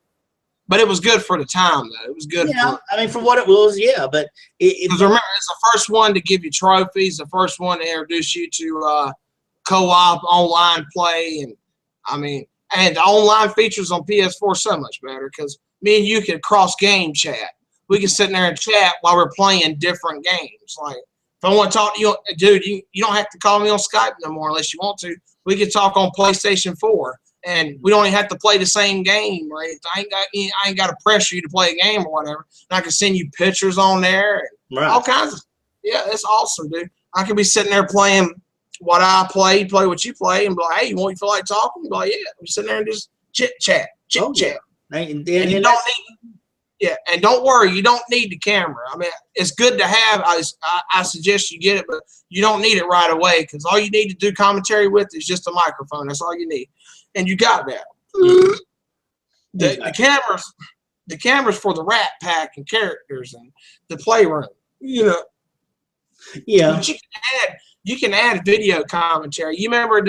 But it was good for the time, though. It was good. Yeah, for what it was, yeah. But remember, it's the first one to give you trophies, the first one to introduce you to co-op online play, and the online features on PS4 so much better because me and you could cross game chat. We can sit in there and chat while we're playing different games. Like if I want to talk to you, dude, you don't have to call me on Skype no more unless you want to. We can talk on PlayStation 4. And we don't even have to play the same game, right? I ain't got to pressure you to play a game or whatever. And I can send you pictures on there and all kinds of. Yeah, it's awesome, dude. I could be sitting there playing what I play what you play, and be like, hey, you feel like talking? Be like, yeah. We sit there and just chit chat. Yeah. And you don't need. Yeah, and don't worry, you don't need the camera. It's good to have. I suggest you get it, but you don't need it right away because all you need to do commentary with is just a microphone. That's all you need. And you got that. The cameras for the Rat Pack and characters and the playroom. Yeah. But you can add video commentary. You remember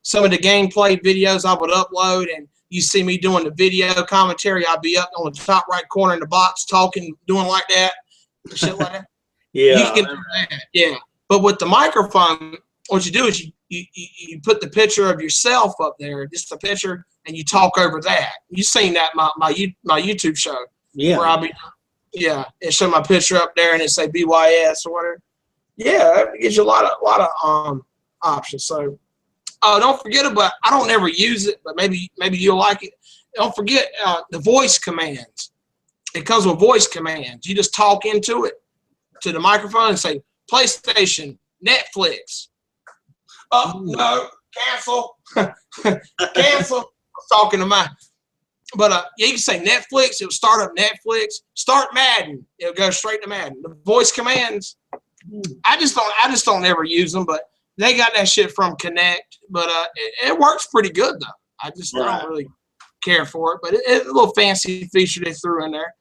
some of the gameplay videos I would upload, and you see me doing the video commentary. I'd be up on the top right corner in the box talking, doing like that, shit like that. Yeah. You can do that. Yeah. But with the microphone, what you do is you put the picture of yourself up there, just a picture, and you talk over that. You seen that my YouTube show? Yeah. Where it show my picture up there and it say BYS or whatever. Yeah, it gives you a lot of options. So don't forget about. I don't ever use it, but maybe you'll like it. Don't forget the voice commands. It comes with voice commands. You just talk into it to the microphone and say PlayStation, Netflix. Oh, no, cancel. Cancel. I was talking to yeah, you can say Netflix. It'll start up Netflix. Start Madden. It'll go straight to Madden. The voice commands. I just don't ever use them, but they got that shit from Connect. But it works pretty good though. I don't really care for it, but it's a little fancy feature they threw in there.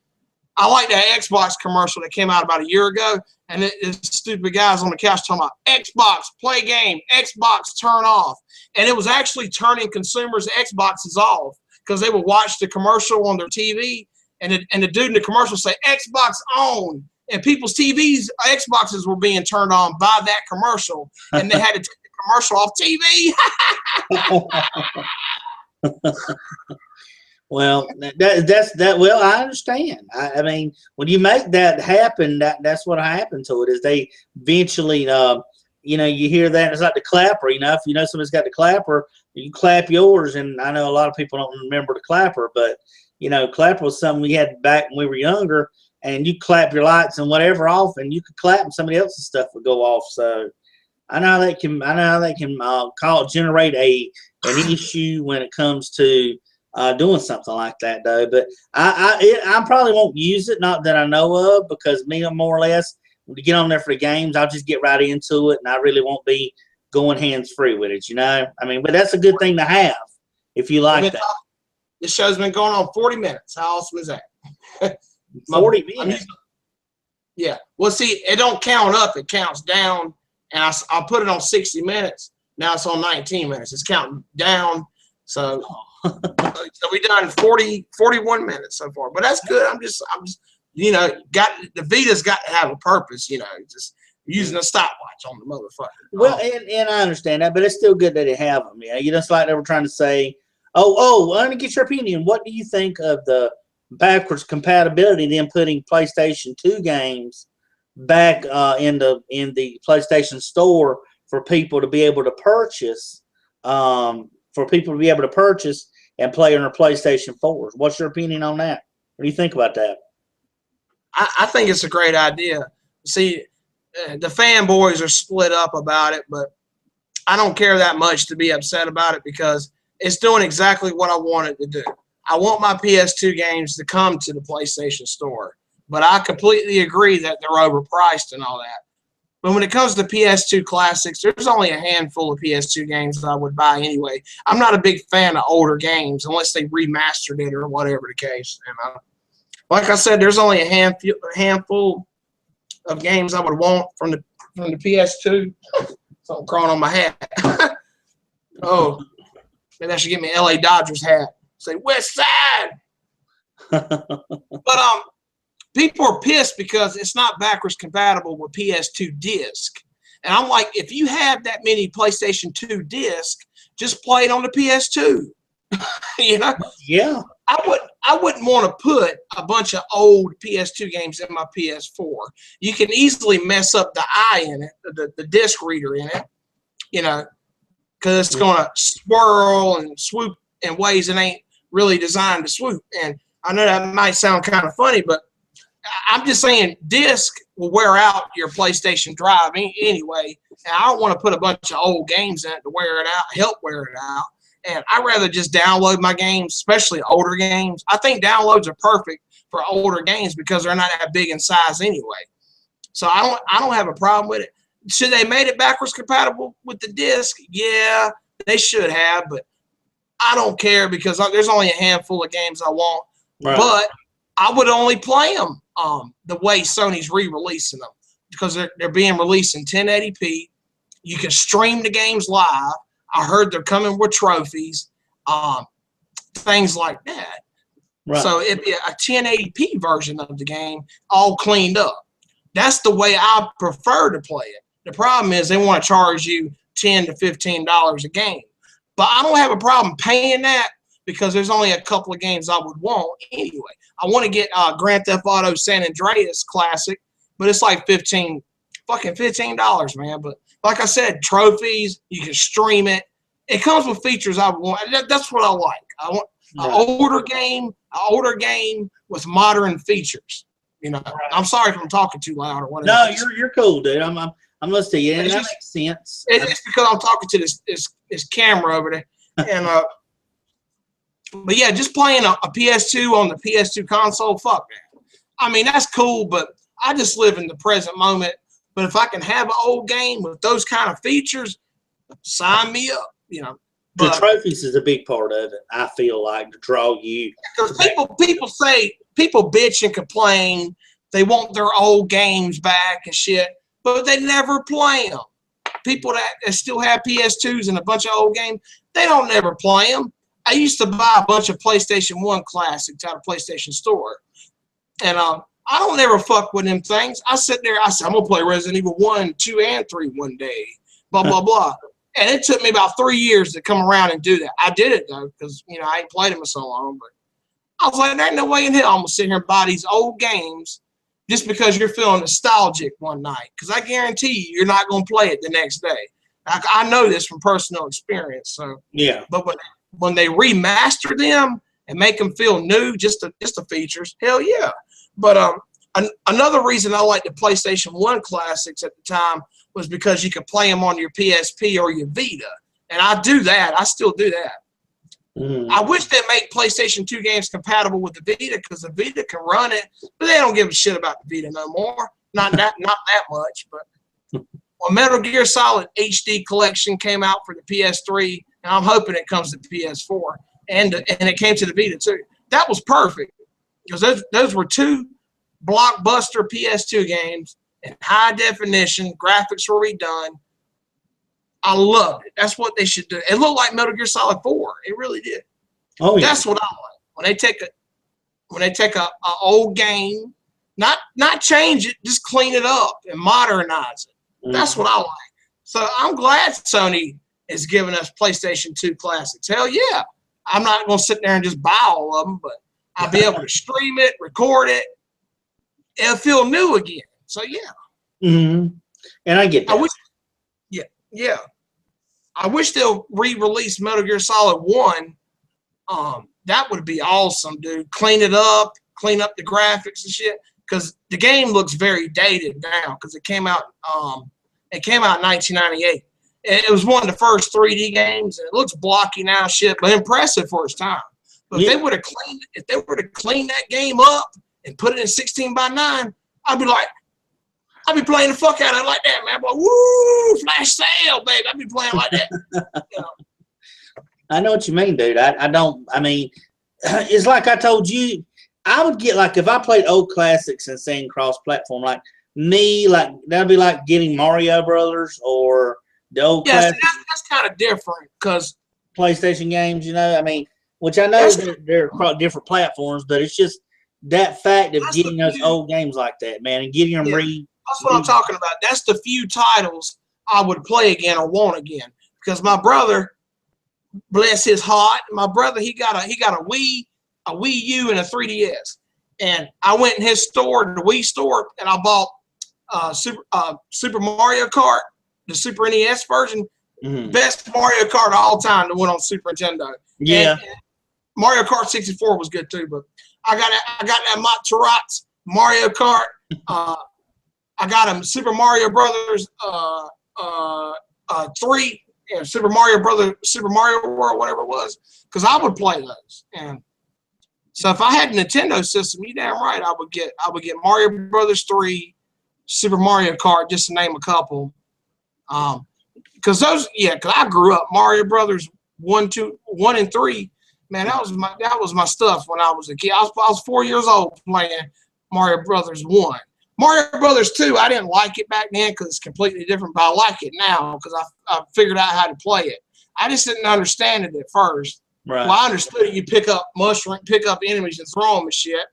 I like that Xbox commercial that came out about a year ago, and this stupid guy's on the couch talking about Xbox, play game, Xbox, turn off. And it was actually turning consumers' Xboxes off because they would watch the commercial on their TV, and the dude in the commercial say, Xbox on. And people's TVs, Xboxes were being turned on by that commercial, and they had to take the commercial off TV. Well, that's that. Well, I understand. I mean, when you make that happen, that's what happened to it. Is they eventually, you hear that it's like the clapper. If you know somebody's got the clapper, you clap yours. And I know a lot of people don't remember the clapper, but clapper was something we had back when we were younger. And you clap your lights and whatever off, and you could clap, and somebody else's stuff would go off. So I know how they can. Generate an issue when it comes to doing something like that, though. But I probably won't use it, not that I know of, because me, more or less, when you get on there for the games, I'll just get right into it, and I really won't be going hands free with it. I mean, but that's a good thing to have if you like that. This show's been going on 40 minutes. How awesome is that? 40 minutes. Yeah. Well, see, it don't count up; it counts down, and I'll put it on 60 minutes. Now it's on 19 minutes. It's counting down. So we done 41 minutes so far, but that's good. I'm just got the Vita's got to have a purpose. Just using a stopwatch on the motherfucker. Well, and I understand that, but it's still good that they have them. Yeah, just like they were trying to say. I want to get your opinion. What do you think of the backwards compatibility, then putting PlayStation 2 games back in the PlayStation Store for people to be able to purchase, and play on their PlayStation 4s? What's your opinion on that? What do you think about that? I think it's a great idea. See, the fanboys are split up about it, but I don't care that much to be upset about it because it's doing exactly what I want it to do. I want my PS2 games to come to the PlayStation Store, but I completely agree that they're overpriced and all that. But when it comes to PS2 classics, there's only a handful of PS2 games that I would buy anyway. I'm not a big fan of older games unless they remastered it or whatever the case. Like I said, there's only a handful of games I would want from the PS2. Something crawling on my hat. Oh, maybe I should get me an LA Dodgers hat. Say West Side. But people are pissed because it's not backwards compatible with PS2 disc. And I'm like, if you have that many PlayStation 2 disc, just play it on the PS2. Yeah. I wouldn't want to put a bunch of old PS2 games in my PS4. You can easily mess up the eye in it, the disc reader in it, because it's going to swirl and swoop in ways that ain't really designed to swoop. And I know that might sound kind of funny, but I'm just saying disc will wear out your PlayStation drive anyway. And I don't want to put a bunch of old games in it to wear it out, help wear it out. And I'd rather just download my games, especially older games. I think downloads are perfect for older games because they're not that big in size anyway. So I don't have a problem with it. Should they made it backwards compatible with the disc? Yeah, they should have, but I don't care because there's only a handful of games I want. Right. But I would only play them the way Sony's re-releasing them because they're being released in 1080p. You can stream the games live. I heard they're coming with trophies, things like that. Right. So it'd be a 1080p version of the game, all cleaned up. That's the way I prefer to play it. The problem is they want to charge you $10 to $15 a game. But I don't have a problem paying that because there's only a couple of games I would want anyway. I want to get Grand Theft Auto San Andreas Classic, but it's like $15, man. But like I said, trophies, you can stream it. It comes with features I want. That's what I like. I want an older game with modern features. I'm sorry if I'm talking too loud or whatever. No, you're cool, dude. I'm listening to you, and that makes sense. It's because I'm talking to this camera over there, and But yeah, just playing a PS2 on the PS2 console, fuck that. I mean, that's cool, but I just live in the present moment. But if I can have an old game with those kind of features, sign me up, you know. The trophies is a big part of it, I feel like, to draw you. Because people bitch and complain. They want their old games back and shit, but they never play them. People that still have PS2s and a bunch of old games, they don't never play them. I used to buy a bunch of PlayStation 1 classics out of PlayStation Store. And I don't never fuck with them things. I sit there, I said, I'm going to play Resident Evil 1, 2, and 3 one day. Blah, blah, blah. And it took me about 3 years to come around and do that. I did it, though, because, you know, I ain't played them in so long. But I was like, there ain't no way in hell I'm going to sit here and buy these old games just because you're feeling nostalgic one night. Because I guarantee you're not going to play it the next day. I know this from personal experience. So yeah. But when they remaster them and make them feel new, just the features, hell yeah. But another reason I like the PlayStation 1 classics at the time was because you could play them on your PSP or your Vita. And I do that. I still do that. I wish they'd make PlayStation 2 games compatible with the Vita because the Vita can run it, but they don't give a shit about the Vita no more. Not that much. But when Metal Gear Solid HD Collection came out for the PS3, and I'm hoping it comes to the PS4, and it came to the Vita too. That was perfect because those were two blockbuster PS2 games in high definition. Graphics were redone. I loved it. That's what they should do. It looked like Metal Gear Solid 4. It really did. Oh yeah. That's what I like. When they take a old game, not change it, just clean it up and modernize it. That's what I like. So I'm glad Sony is giving us PlayStation 2 classics. Hell yeah. I'm not going to sit there and just buy all of them, but I'll be able to stream it, record it. It'll feel new again. So yeah. And I get that. Yeah. I wish they'll re-release Metal Gear Solid 1. That would be awesome, dude. Clean it up, clean up the graphics and shit. Because the game looks very dated now. Because it came out in 1998. It was one of the first 3D games, and it looks blocky now, shit, but impressive for its time. But if they were to clean that game up and put it in 16:9, I'd be playing the fuck out of it like that, man. But woo, flash sale, baby. I'd be playing like that. You know? I know what you mean, dude. I mean, it's like I told you, I would get, like, if I played old classics and saying cross-platform, like that'd be like getting Mario Brothers or the old classics. That's kind of different because PlayStation games, you know, I mean, which I know they're across different platforms, but it's just that fact of getting those old games like that, man, and getting them That's what I'm talking about. That's the few titles I would play again or want again. Because my brother, bless his heart, my brother, he got a Wii U and a 3DS. And I went in his store, the Wii store, and I bought Super Mario Kart, the Super NES version. Best Mario Kart of all time that went on Super Nintendo. Yeah. And Mario Kart 64 was good too, but I got that Materazzi Mario Kart. I got him Super Mario Brothers 3, and Super Mario World, whatever it was, because I would play those. And so if I had a Nintendo system, you damn right I would get Mario Brothers 3, Super Mario Kart, just to name a couple. Because because I grew up Mario Brothers 1 and 3. Man, that was my stuff when I was a kid. I was 4 years old playing Mario Brothers 1. Mario Brothers 2, I didn't like it back then because it's completely different, but I like it now because I figured out how to play it. I just didn't understand it at first. Right. Well, I understood it. You pick up enemies and throw them and shit.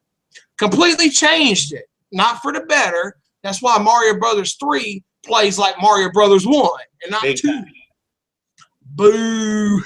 Completely changed it. Not for the better. That's why Mario Brothers 3 plays like Mario Brothers 1 and not 2. Boo.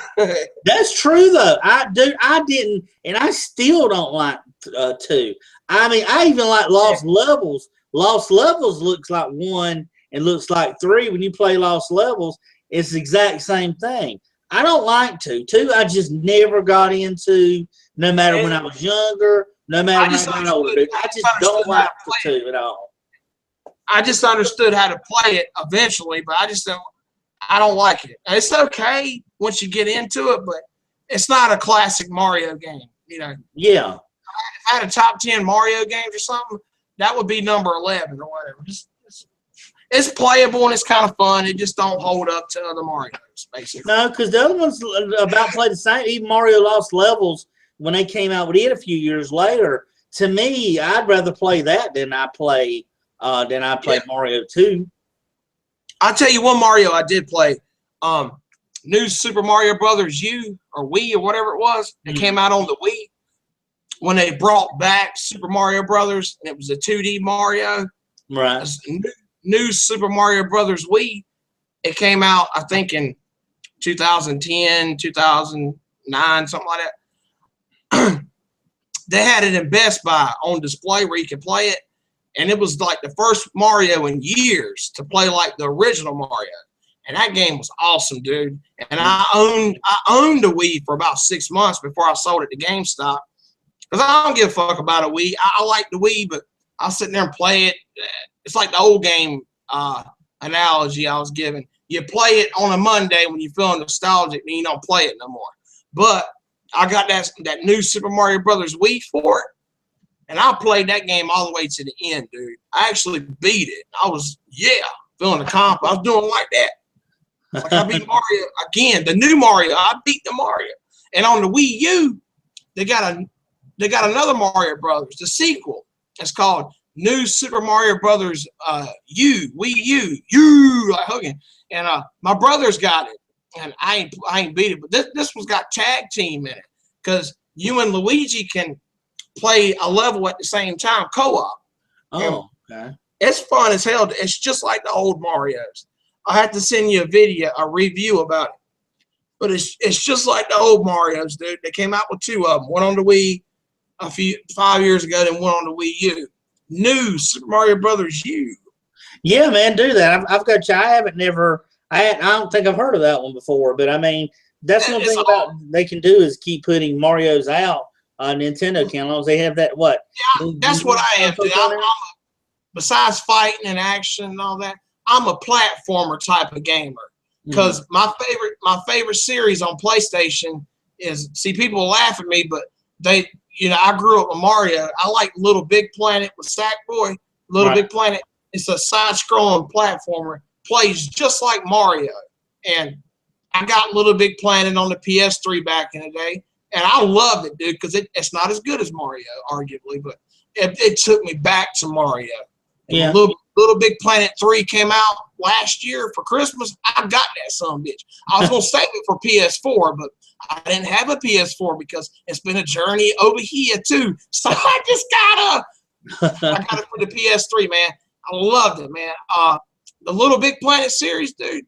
That's true, though. I didn't, and I still don't like 2. I mean, I even like Lost Levels. Lost Levels looks like 1 and looks like 3. When you play Lost Levels, it's the exact same thing. I don't like 2. 2, I just never got into, no matter when I was younger, no matter when I got older. I just don't like 2 at all. I just understood how to play it eventually, but I don't like it. It's okay once you get into it, but it's not a classic Mario game. You know. Yeah. If I had a top 10 Mario games or something, that would be number 11 or whatever. It's playable and it's kind of fun. It just don't hold up to other Marios, basically. No, because the other ones about play the same. Even Mario Lost Levels, when they came out with it a few years later, to me, I'd rather play that than I play Mario 2. I'll tell you one Mario I did play. New Super Mario Brothers U or Wii or whatever it was. It came out on the Wii when they brought back Super Mario Brothers, and it was a 2D Mario. Right. New Super Mario Brothers Wii. It came out, I think, in 2010, 2009, something like that. They had it in Best Buy on display where you could play it, and it was like the first Mario in years to play like the original Mario. And that game was awesome, dude. And I owned a Wii for about 6 months before I sold it to GameStop. Because I don't give a fuck about a Wii. I like the Wii, but I'll sit there and play it. It's like the old game analogy I was given. You play it on a Monday when you're feeling nostalgic and you don't play it no more. But I got that new Super Mario Brothers Wii for it, and I played that game all the way to the end, dude. I actually beat it. I was, feeling accomplished. I was doing like that. Like I beat Mario again, the new Mario. I beat the Mario. And on the Wii U, they got another Mario Brothers, the sequel. It's called New Super Mario Brothers Wii U, like Hogan. And my brother's got it, and I ain't beat it. But this one's got tag team in it because you and Luigi can play a level at the same time, co-op. Oh, okay. It's fun as hell. It's just like the old Marios. I have to send you a review about it. But it's just like the old Marios, dude. They came out with 2 of them. One on the Wii 5 years ago, then one on the Wii U. New Super Mario Brothers U. Yeah, man, do that. I've got you. I don't think I've heard of that one before, but I mean, that's one thing about they can do is keep putting Marios out on Nintendo channels. They have that what? Yeah, that's what I am. Besides fighting and action and all that, I'm a platformer type of gamer. Because my favorite series on PlayStation is, see, people laugh at me, but I grew up with Mario. I like Little Big Planet with Sackboy. Big Planet. It's a side-scrolling platformer. Plays just like Mario. And I got Little Big Planet on the PS3 back in the day. And I loved it, dude, because it's not as good as Mario, arguably. But it took me back to Mario. And yeah. Little Big Planet 3 came out last year for Christmas. I got that son bitch. I was going to save it for PS4, but I didn't have a PS4 because it's been a journey over here, too. So I just got it for the PS3, man. I loved it, man. The Little Big Planet series, dude,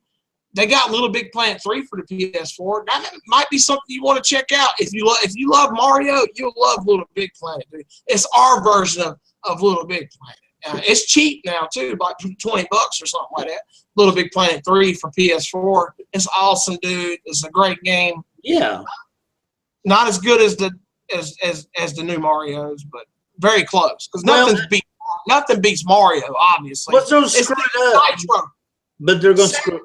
they got Little Big Planet 3 for the PS4. That might be something you want to check out. If you love Mario, you'll love Little Big Planet, dude. It's our version of Little Big Planet. It's cheap now, too, about $20 or something like that. Little Big Planet 3 for PS4. It's awesome, dude. It's a great game. Yeah. Not as good as the new Marios, but very close. Because nothing beats Mario, obviously. But they're screwed up. Nitro. But they're going to screw.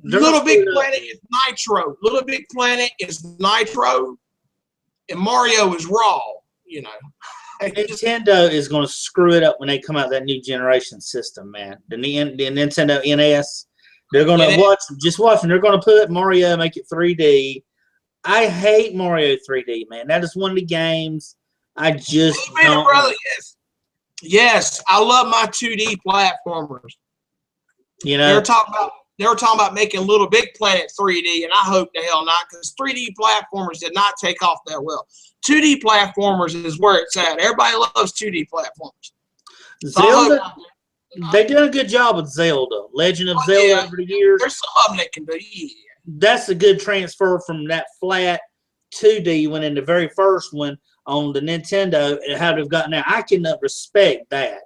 Little Big Planet is Nitro. Little Big Planet is Nitro, and Mario is Raw. Nintendo is going to screw it up when they come out with that new generation system, man. The Nintendo NS, they're going to watch them. They're going to put Mario, make it 3D. I hate Mario 3D, man. That is one of the games I just don't. Brother, yes, I love my 2D platformers. They were talking about making Little Big Planet 3D, and I hope the hell not, because 3D platformers did not take off that well. 2D platformers is where it's at. Everybody loves 2D platformers. Zelda, they did a good job with Zelda. Legend of Zelda over the years. There's some of them that can do. Yeah. That's a good transfer from that flat 2D when in the very first one on the Nintendo and how they've gotten there. I can respect that.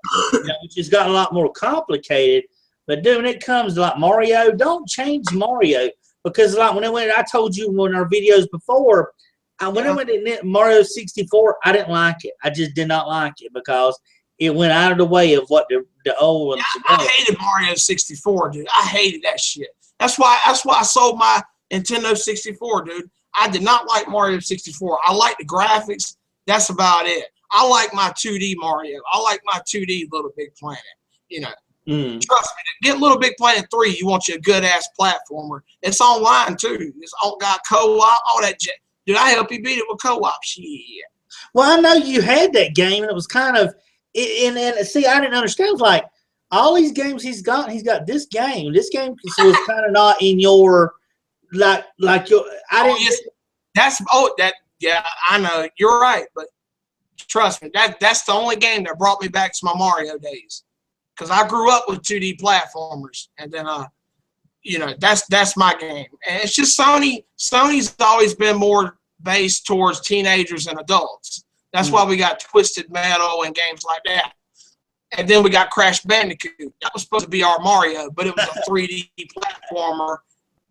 Which has gotten a lot more complicated. But dude, when it comes to like Mario, don't change Mario. Because like I told you in our videos before, when I went to Mario 64, I didn't like it. I just did not like it because it went out of the way of what the old ones were. I hated Mario 64, dude. I hated that shit. That's why I sold my Nintendo 64, dude. I did not like Mario 64. I like the graphics. That's about it. I like my 2D Mario. I like my 2D Little Big Planet. You know, trust me. Get Little Big Planet 3. You want you a good ass platformer. It's online too. It's all got co-op, all that. Did I help you beat it with co-op? Shit. Well, I know you had that game, and it was kind of, and see, I didn't understand. It was like all these games he's got this game. This game was kind of not in your like your. I didn't. Yes. Yeah, I know you're right, but trust me, that's the only game that brought me back to my Mario days, because I grew up with 2D platformers, and then you know, that's my game, and it's just Sony's always been more based towards teenagers and adults. That's why we got Twisted Metal and games like that. And then we got Crash Bandicoot. That was supposed to be our Mario, but it was a 3D platformer,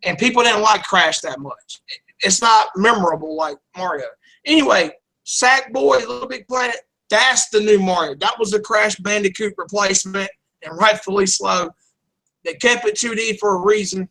and people didn't like Crash that much. It's not memorable like Mario. Anyway, Sackboy, Little Big Planet, that's the new Mario. That was the Crash Bandicoot replacement, and rightfully so. They kept it 2D for a reason.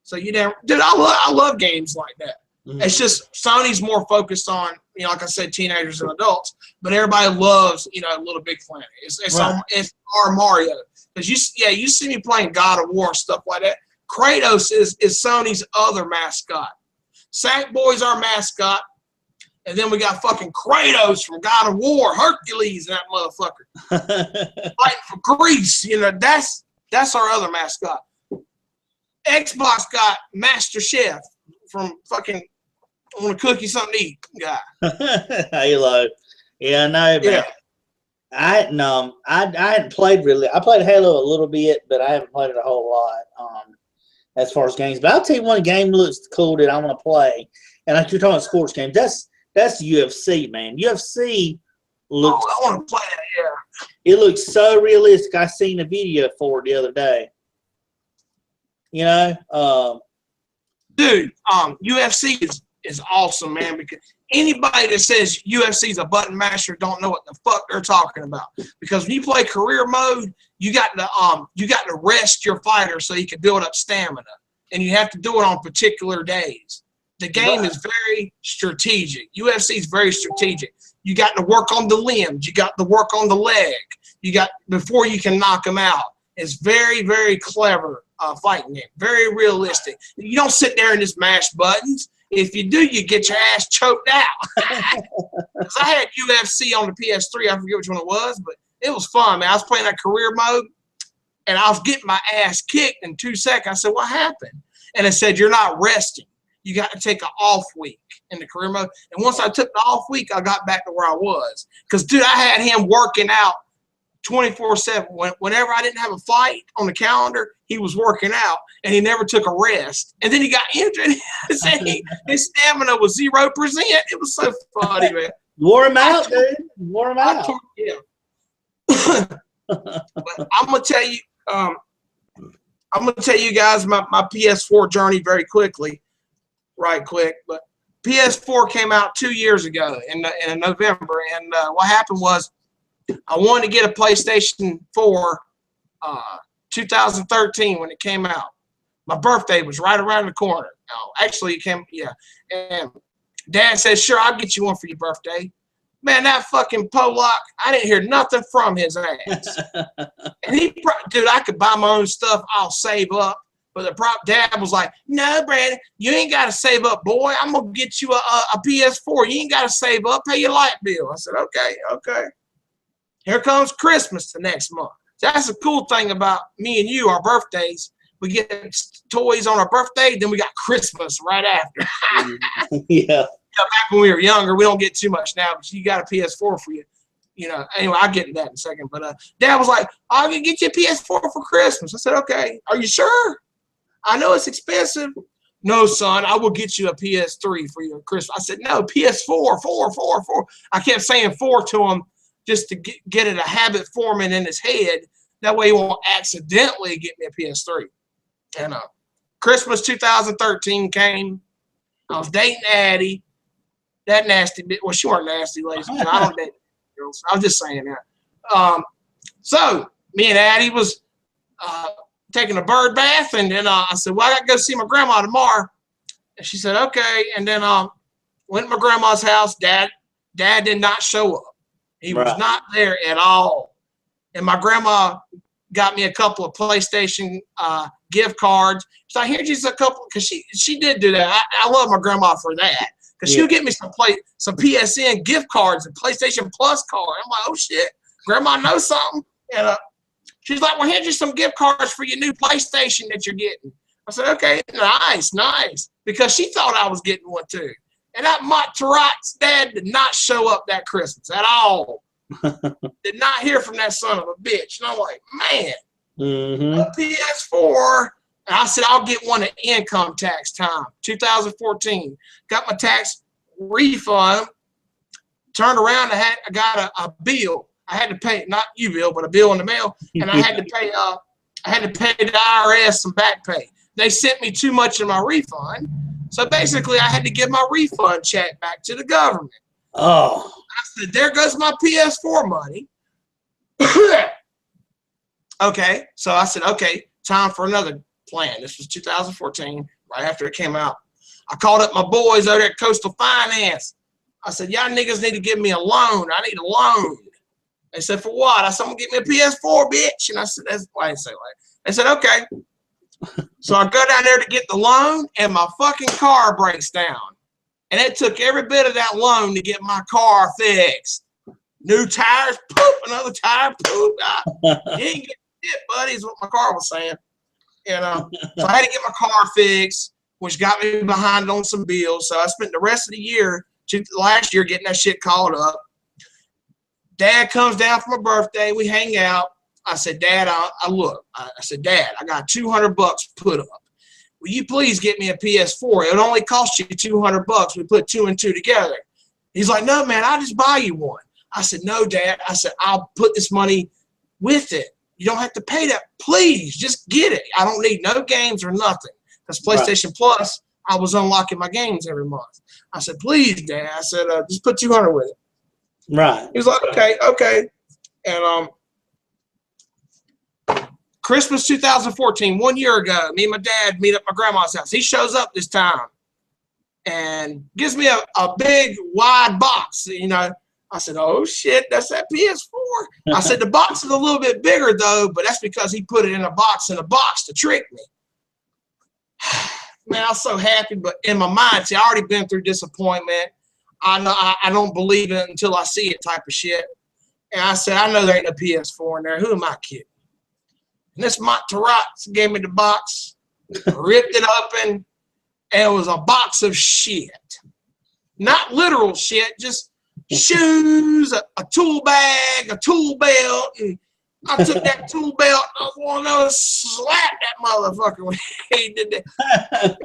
So dude, I love games like that. It's just Sony's more focused on, you know, like I said, teenagers and adults, but everybody loves, you know, Little Big Planet. It's our Mario. Because you see me playing God of War and stuff like that. Kratos is Sony's other mascot. Sackboy's our mascot, and then we got fucking Kratos from God of War, Hercules, and that motherfucker fighting for Greece. You know, that's our other mascot. Xbox got Master Chef from fucking I want to cook you something to eat guy. Halo. Yeah, no, man. Yeah. I hadn't played really. I played Halo a little bit, but I haven't played it a whole lot. As far as games, but I'll tell you one game looks cool that I want to play. And like you're talking about sports games, that's UFC, man. UFC looks. I want to play that. Yeah. It looks so realistic. I seen a video for it the other day. You know, dude, UFC is awesome, man. Because anybody that says UFC is a button masher don't know what the fuck they're talking about. Because when you play career mode, you got to rest your fighter so you can build up stamina, and you have to do it on particular days. The game is very strategic. UFC is very strategic. You got to work on the limbs. You got to work on the leg. You got before you can knock them out. It's very, very clever fighting game. Very realistic. You don't sit there and just mash buttons. If you do, you get your ass choked out. Because I had UFC on the PS3. I forget which one it was, but it was fun, man. I was playing that career mode, and I was getting my ass kicked in 2 seconds. I said, what happened? And it said, you're not resting. You got to take an off week in the career mode. And once I took the off week, I got back to where I was. Because, dude, I had him working out 24/7. Whenever I didn't have a fight on the calendar, he was working out, and he never took a rest. And then he got injured. His stamina was 0%. It was so funny, man. Wore him out, dude. Wore him out. Yeah. But I'm gonna tell you guys my PS4 journey very quickly, right quick. But PS4 came out 2 years ago in November, and what happened was I wanted to get a PlayStation 4 2013 when it came out. My birthday was right around the corner. Actually, it came, yeah. And Dad said, sure, I'll get you one for your birthday. Man, that fucking Polak, I didn't hear nothing from his ass. And dude, I could buy my own stuff. I'll save up. But the Dad was like, no, Brandon, you ain't got to save up, boy. I'm going to get you a PS4. You ain't got to save up. Pay your light bill. I said, okay. Here comes Christmas the next month. That's the cool thing about me and you, our birthdays. We get toys on our birthday, then we got Christmas right after. Yeah. Back when we were younger, we don't get too much now, but you got a PS4 for you. You know, anyway, I'll get to that in a second. But Dad was like, I'm going to get you a PS4 for Christmas. I said, okay. Are you sure? I know it's expensive. No, son, I will get you a PS3 for your Christmas. I said, no, PS4, 4. I kept saying 4 to him just to get it a habit forming in his head. That way he won't accidentally get me a PS3. And Christmas 2013 came. I was dating Addie. That nasty bitch. Well, she weren't nasty, ladies. I don't date girls. I was just saying that. So me and Addie was taking a bird bath, and then I said, well, I got to go see my grandma tomorrow. And she said, okay. And then went to my grandma's house. Dad did not show up. He was not there at all. And my grandma got me a couple of PlayStation gift cards. So here's just a couple, because she did do that. I love my grandma for that. Because she'll get me some PSN gift cards and PlayStation Plus card. I'm like, oh shit, grandma knows something. And she's like, well, here's just some gift cards for your new PlayStation that you're getting. I said, okay, nice. Because she thought I was getting one too. And that Monterot's dad did not show up that Christmas at all. Did not hear from that son of a bitch. And I'm like, man, a PS4. And I said, I'll get one at income tax time, 2014. Got my tax refund. Turned around, I got a bill. I had to pay, not you, Bill, but a bill in the mail. And I had to pay the IRS some back pay. They sent me too much in my refund. So basically, I had to give my refund check back to the government. Oh. I said, there goes my PS4 money. Okay. So I said, okay, time for another plan. This was 2014, right after it came out. I called up my boys over at Coastal Finance. I said, y'all niggas need to give me a loan. I need a loan. They said, for what? I said, I'm going to get me a PS4, bitch. And I said, that's why I didn't say like. They said, okay. So I go down there to get the loan, and my fucking car breaks down. And it took every bit of that loan to get my car fixed. New tires, poop, another tire, poop. You ain't get shit, buddy, is what my car was saying. You know, so I had to get my car fixed, which got me behind on some bills. So I spent the rest of the year, last year, getting that shit caught up. Dad comes down for my birthday. We hang out. I said, Dad, I said, Dad, I got $200 put up. Will you please get me a PS4? It would only cost you $200. We put 2 and 2 together. He's like, no, man, I'll just buy you one. I said, no, Dad. I said, I'll put this money with it. You don't have to pay that. Please, just get it. I don't need no games or nothing. Because PlayStation Plus, I was unlocking my games every month. I said, please, Dad. I said, just put 200 with it. Right. He was like, okay. And Christmas 2014, 1 year ago, me and my dad meet up at my grandma's house. He shows up this time and gives me a big, wide box. You know, I said, oh, shit, that's that PS4. I said, the box is a little bit bigger, though, but that's because he put it in a box to trick me. Man, I was so happy, but in my mind, see, I already been through disappointment. I don't believe it until I see it type of shit. And I said, I know there ain't a PS4 in there. Who am I kidding? And this Monterot gave me the box, ripped it open, and it was a box of shit. Not literal shit, just shoes, a tool bag, a tool belt. And I took that tool belt, I was one of those, slapped that motherfucker when he did that.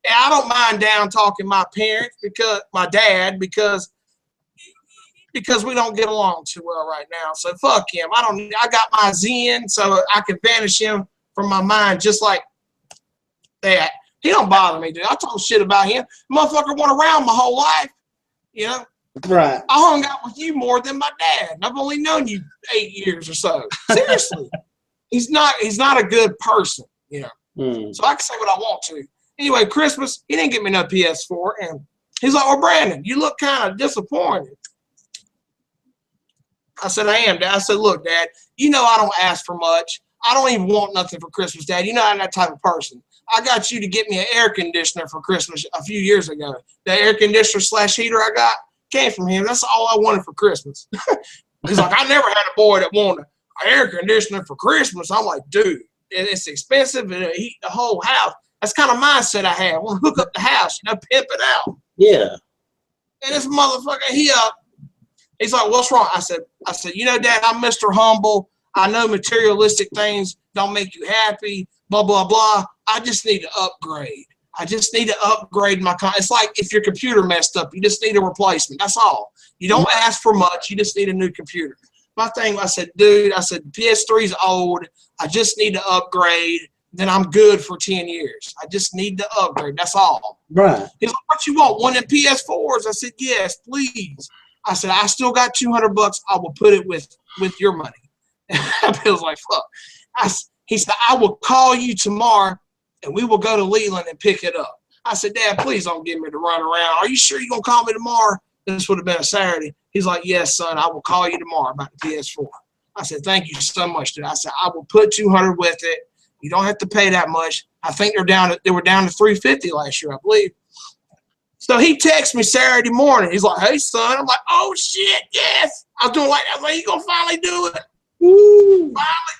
And I don't mind down talking my parents, my dad, because we don't get along too well right now. So fuck him. I got my Zen, so I can banish him from my mind just like that. He don't bother me, dude. I talk shit about him. Motherfucker went around my whole life, you know? Right. I hung out with you more than my dad. And I've only known you 8 years or so. Seriously. He's not a good person, you know? So I can say what I want to. Anyway, Christmas, he didn't get me no PS4. And he's like, well, Brandon, you look kind of disappointed. I said, I am, Dad. I said, look, Dad, you know I don't ask for much. I don't even want nothing for Christmas, Dad. You know I'm that type of person. I got you to get me an air conditioner for Christmas a few years ago. The air conditioner / heater I got came from him. That's all I wanted for Christmas. He's like, I never had a boy that wanted an air conditioner for Christmas. I'm like, dude, it's expensive and it heat the whole house. That's kind of mindset I have. I want to hook up the house, you know, pimp it out. Yeah. And this motherfucker, he's like, what's wrong? I said, you know, Dad, I'm Mr. Humble. I know materialistic things don't make you happy, blah, blah, blah. I just need to upgrade. I just need to upgrade my It's like if your computer messed up, you just need a replacement. That's all. You don't ask for much. You just need a new computer. My thing, I said, dude, PS3's old. I just need to upgrade. Then I'm good for 10 years. I just need to upgrade. That's all. Right. He's like, what you want? One of them PS4s? I said, yes, please. I said, I still got $200. I will put it with your money. Bill's like, fuck. He said, I will call you tomorrow and we will go to Leland and pick it up. I said, Dad, please don't get me to run around. Are you sure you're going to call me tomorrow? This would have been a Saturday. He's like, yes, son, I will call you tomorrow about the PS4. I said, thank you so much, dude. I said, I will put $200 with it. You don't have to pay that much. I think they were down to $350 last year, I believe. So he texts me Saturday morning. He's like, hey, son. I'm like, oh, shit, yes. I was doing like that. I was like, you going to finally do it? Woo. Finally.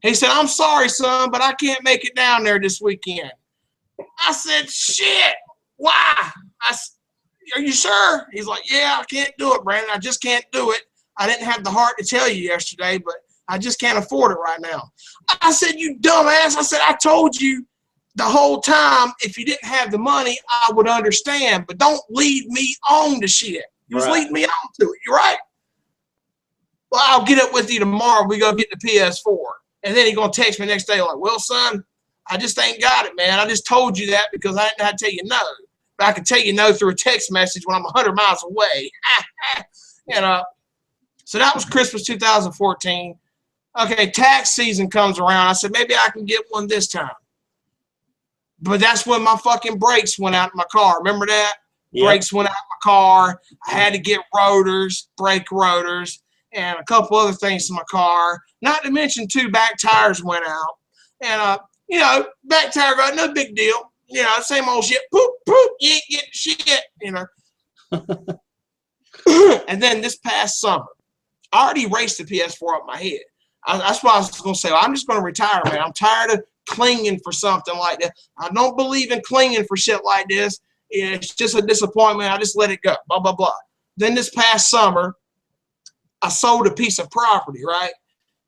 He said, I'm sorry, son, but I can't make it down there this weekend. I said, shit, why? Are you sure? He's like, yeah, I can't do it, Brandon. I just can't do it. I didn't have the heart to tell you yesterday, but I just can't afford it right now. I said, you dumbass. I said, I told you the whole time, if you didn't have the money, I would understand, but don't lead me on to shit. You was leading me on to it. You're right. Well, I'll get up with you tomorrow. We go get the PS4. And then he's going to text me next day like, well, son, I just ain't got it, man. I just told you that because I didn't know how to tell you no. But I can tell you no through a text message when I'm 100 miles away. And so that was Christmas 2014. Okay, tax season comes around. I said, maybe I can get one this time. But that's when my fucking brakes went out in my car. Remember that? Yep. Brakes went out in my car. I had to get rotors, brake rotors, and a couple other things in my car. Not to mention 2 back tires went out. And, you know, back tire got no big deal. You know, same old shit. Poop, poop, you ain't getting shit, you know. And then this past summer, I already raced the PS4 up my head. That's why I was going to say, well, I'm just going to retire, man. I'm tired of clinging for something like that. I don't believe in clinging for shit like this. It's just a disappointment. I just let it go, blah, blah, blah. Then this past summer, I sold a piece of property, right?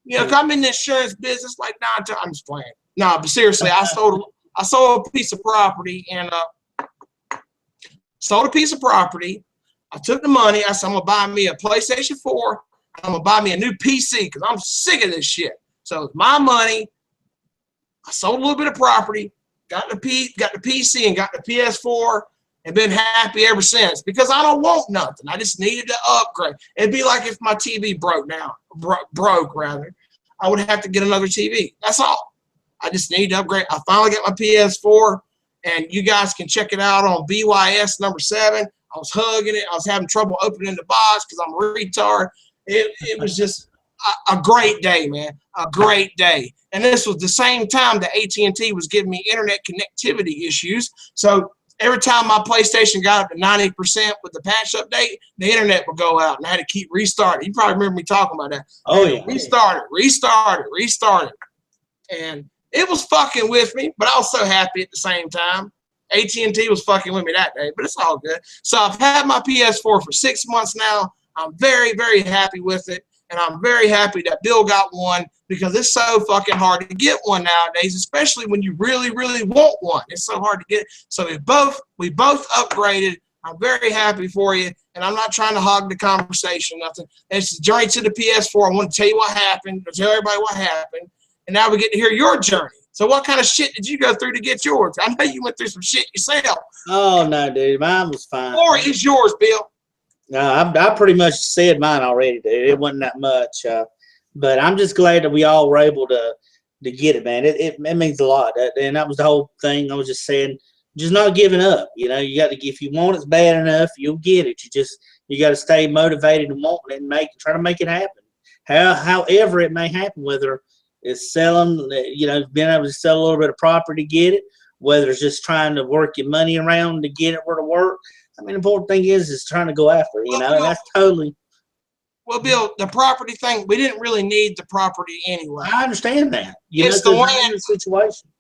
You know, 'cause I'm in the insurance business like 9 times. I'm just playing. No, but seriously, I sold a piece of property and sold a piece of property. I took the money. I said, I'm going to buy me a PlayStation 4. I'm going to buy me a new PC because I'm sick of this shit. So it's my money. I sold a little bit of property, got the PC and got the PS4, and been happy ever since because I don't want nothing. I just needed to upgrade. It'd be like if my TV broke. I would have to get another TV. That's all. I just need to upgrade. I finally got my PS4, and you guys can check it out on BYS number 7. I was hugging it. I was having trouble opening the box because I'm a retard. It was just a great day, man. A great day. And this was the same time that AT&T was giving me internet connectivity issues. So every time my PlayStation got up to 90% with the patch update, the internet would go out, and I had to keep restarting. You probably remember me talking about that. Oh, yeah. Restarted. And it was fucking with me, but I was so happy at the same time. AT&T was fucking with me that day, but it's all good. So I've had my PS4 for 6 months now. I'm very, very happy with it. And I'm very happy that Bill got one because it's so fucking hard to get one nowadays, especially when you really, really want one. It's so hard to get. So we both upgraded. I'm very happy for you. And I'm not trying to hog the conversation, nothing. It's the journey to the PS4. I want to tell you what happened, tell everybody what happened. And now we get to hear your journey. So what kind of shit did you go through to get yours? I know you went through some shit yourself. Oh, no, dude. Mine was fine. Or is yours, Bill? No, I pretty much said mine already, dude. It wasn't that much. But I'm just glad that we all were able to get it, man. It means a lot. And that was the whole thing. I was just saying, just not giving up. You know, you got to, if you want it bad enough, you'll get it. You got to stay motivated and wanting it and try to make it happen. However it may happen, whether it's selling, you know, being able to sell a little bit of property to get it, whether it's just trying to work your money around to get it where to work. I mean, the important thing is trying to go after it, you know, and that's totally. Well, Bill, the property thing, we didn't really need the property anyway. I understand that. It's the land situation.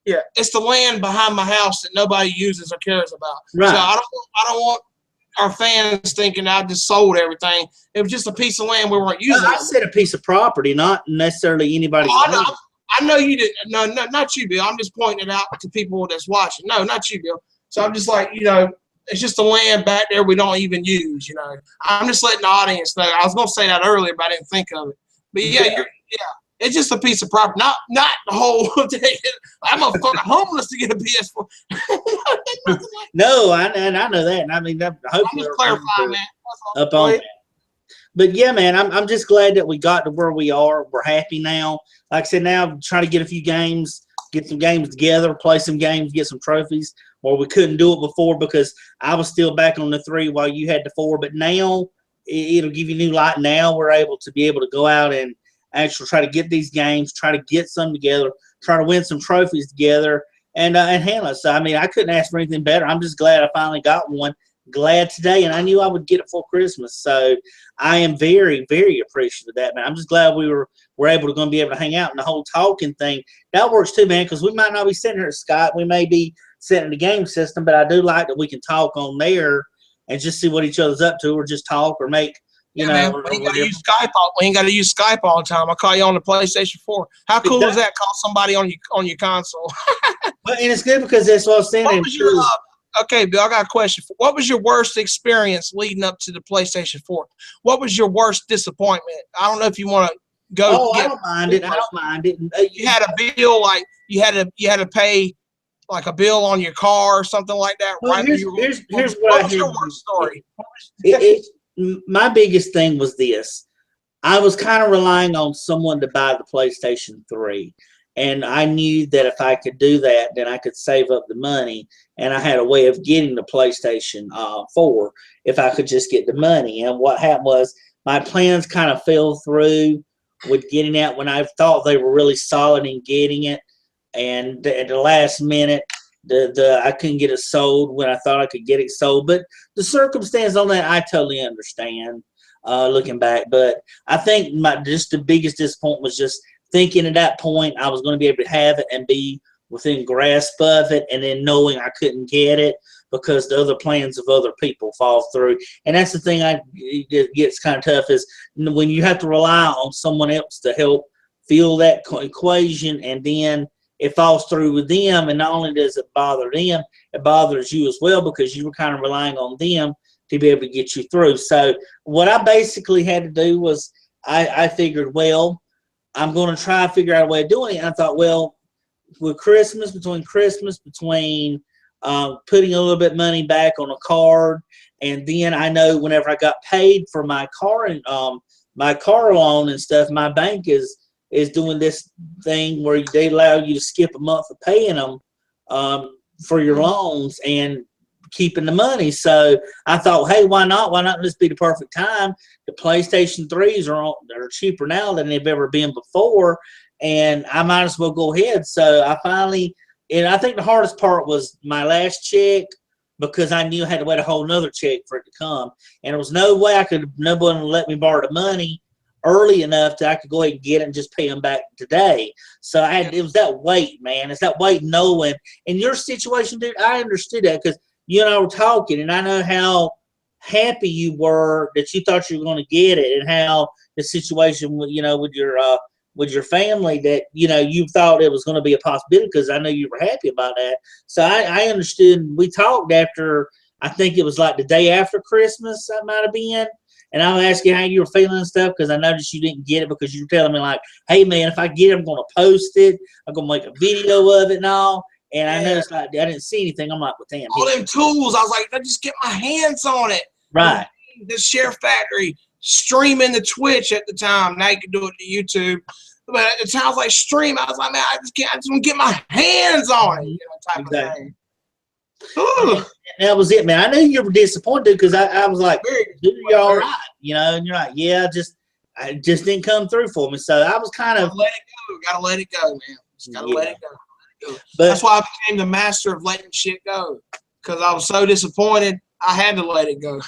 Yeah, it's the land behind my house that nobody uses or cares about. Right. So I don't want our fans thinking I just sold everything. It was just a piece of land we weren't using. I said a piece of property, not necessarily anybody's land. I know you didn't. No, not you, Bill. I'm just pointing it out to people that's watching. No, not you, Bill. So I'm just like, you know, it's just the land back there we don't even use, you know. I'm just letting the audience know. I was going to say that earlier, but I didn't think of it. But yeah, it's just a piece of property, not the whole thing. I'm going to fucking homeless to get a PS4. No, I know that. And I mean, hopefully I'm just clarifying, man. Up on that. But yeah, man, I'm just glad that we got to where we are. We're happy now. Like I said, now I'm trying to get a few games get some games together, play some games, get some trophies, or we couldn't do it before because I was still back on the 3 while you had the 4. But now it'll give you new light. Now we're able to go out and actually try to get these games, try to get some together, try to win some trophies together, and handle it. So, I mean, I couldn't ask for anything better. I'm just glad I finally got one. Glad today, and I knew I would get it for Christmas. So I am very, very appreciative of that, man. I'm just glad we're able to be able to hang out, and the whole talking thing that works too, man. Because we might not be sitting here at Skype, we may be sitting in the game system, but I do like that we can talk on there and just see what each other's up to, or just talk, or make you know. Man, we ain't got to use Skype. We ain't got to use Skype all the time. I'll call you on the PlayStation 4. How cool is that? Call somebody on your console. But and it's good because that's what I was saying. What was your okay, Bill, I got a question. What was your worst experience leading up to the PlayStation 4? What was your worst disappointment? I don't know if you want to go. Oh, I don't mind it. I don't mind it. You had a bill, like you had to pay like a bill on your car or something like that. Well, right? here's what was your worst story? My biggest thing was this. I was kind of relying on someone to buy the PlayStation 3. And I knew that if I could do that, then I could save up the money. And I had a way of getting the PlayStation 4 if I could just get the money. And what happened was my plans kind of fell through with getting that when I thought they were really solid in getting it. And at the last minute, I couldn't get it sold when I thought I could get it sold. But the circumstance on that, I totally understand looking back. But I think just the biggest disappointment was just thinking at that point I was going to be able to have it and be within grasp of it, and then knowing I couldn't get it because the other plans of other people fall through. And that's the thing it gets kind of tough is when you have to rely on someone else to help fill that equation, and then it falls through with them, and not only does it bother them, it bothers you as well because you were kind of relying on them to be able to get you through. So what I basically had to do was I figured, well, I'm going to try to figure out a way of doing it. And I thought, well, with Christmas, between putting a little bit of money back on a card, and then I know whenever I got paid for my car and my car loan and stuff, my bank is doing this thing where they allow you to skip a month of paying them for your loans and keeping the money. So I thought, hey, why not? Why not this be the perfect time? The PlayStation 3s are cheaper now than they've ever been before, and I might as well go ahead. So I finally, and I think the hardest part was my last check because I knew I had to wait a whole nother check for it to come, and there was no way nobody would let me borrow the money early enough that I could go ahead and get it and just pay them back today. So it was that wait, man. It's that wait knowing. In your situation, dude, I understood that because you and I were talking, and I know how happy you were that you thought you were going to get it, and how the situation with your family that you thought it was going to be a possibility because I know you were happy about that. So I understood. We talked after, I think it was like the day after Christmas, that might have been. And I was asking how you were feeling and stuff because I noticed you didn't get it because you were telling me like, hey, man, if I get it, I'm going to post it. I'm going to make a video of it and all. And I noticed like I didn't see anything. I'm like, well, damn. All them tools. I was like, I just get my hands on it. Right. The Share Factory, streaming the Twitch at the time. Now you can do it to YouTube. But at the time, I was like, stream. I was like, man, I just want to get my hands on it. Type of thing. And that was it, man. I knew you were disappointed because I was like, dude, you're all right. And you're like, yeah, it just didn't come through for me. So I was kind of. Let it go. Gotta let it go, man. Just gotta let it go. But that's why I became the master of letting shit go because I was so disappointed. I had to let it go.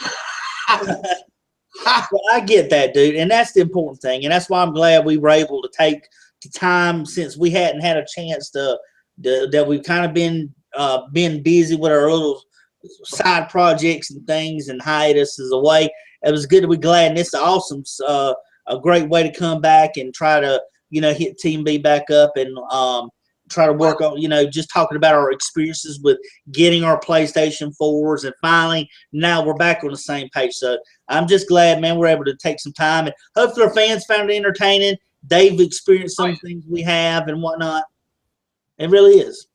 Well, I get that, dude, and that's the important thing, and that's why I'm glad we were able to take the time since we hadn't had a chance that we've kind of been busy with our little side projects and things and hiatuses away. It was good to be glad, and it's awesome, a great way to come back and try to hit Team B back up and try to work on, just talking about our experiences with getting our PlayStation 4s, and finally now we're back on the same page. So I'm just glad, man, we're able to take some time, and hopefully our fans found it entertaining. They've experienced some things we have and whatnot. It really is.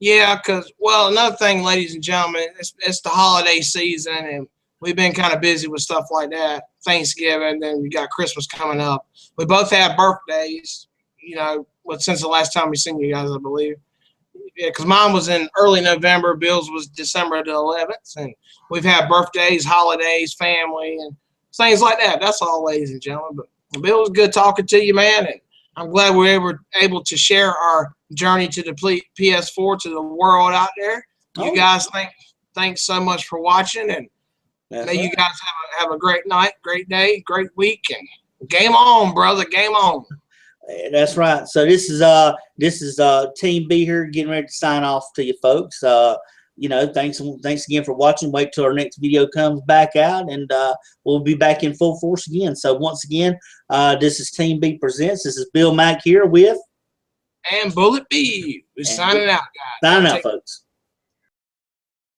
Yeah, because, well, another thing, ladies and gentlemen, it's the holiday season, and we've been kind of busy with stuff like that. Thanksgiving, then we got Christmas coming up. We both have birthdays. you know, since the last time we seen you guys, I believe. Yeah, because mine was in early November. Bill's was December the 11th, and we've had birthdays, holidays, family, and things like that. That's all, ladies and gentlemen. But Bill, it was good talking to you, man, and I'm glad we were able to share our journey to the PS4 to the world out there. You guys, thanks so much for watching, and may you guys have a great night, great day, great week, and game on, brother, game on. That's right. So this is Team B here getting ready to sign off to you folks. You know, thanks again for watching. Wait till our next video comes back out, and we'll be back in full force again. So once again, this is Team B Presents. This is Bill Mack here with and BulletB. We're signing out, guys. Signing out, folks.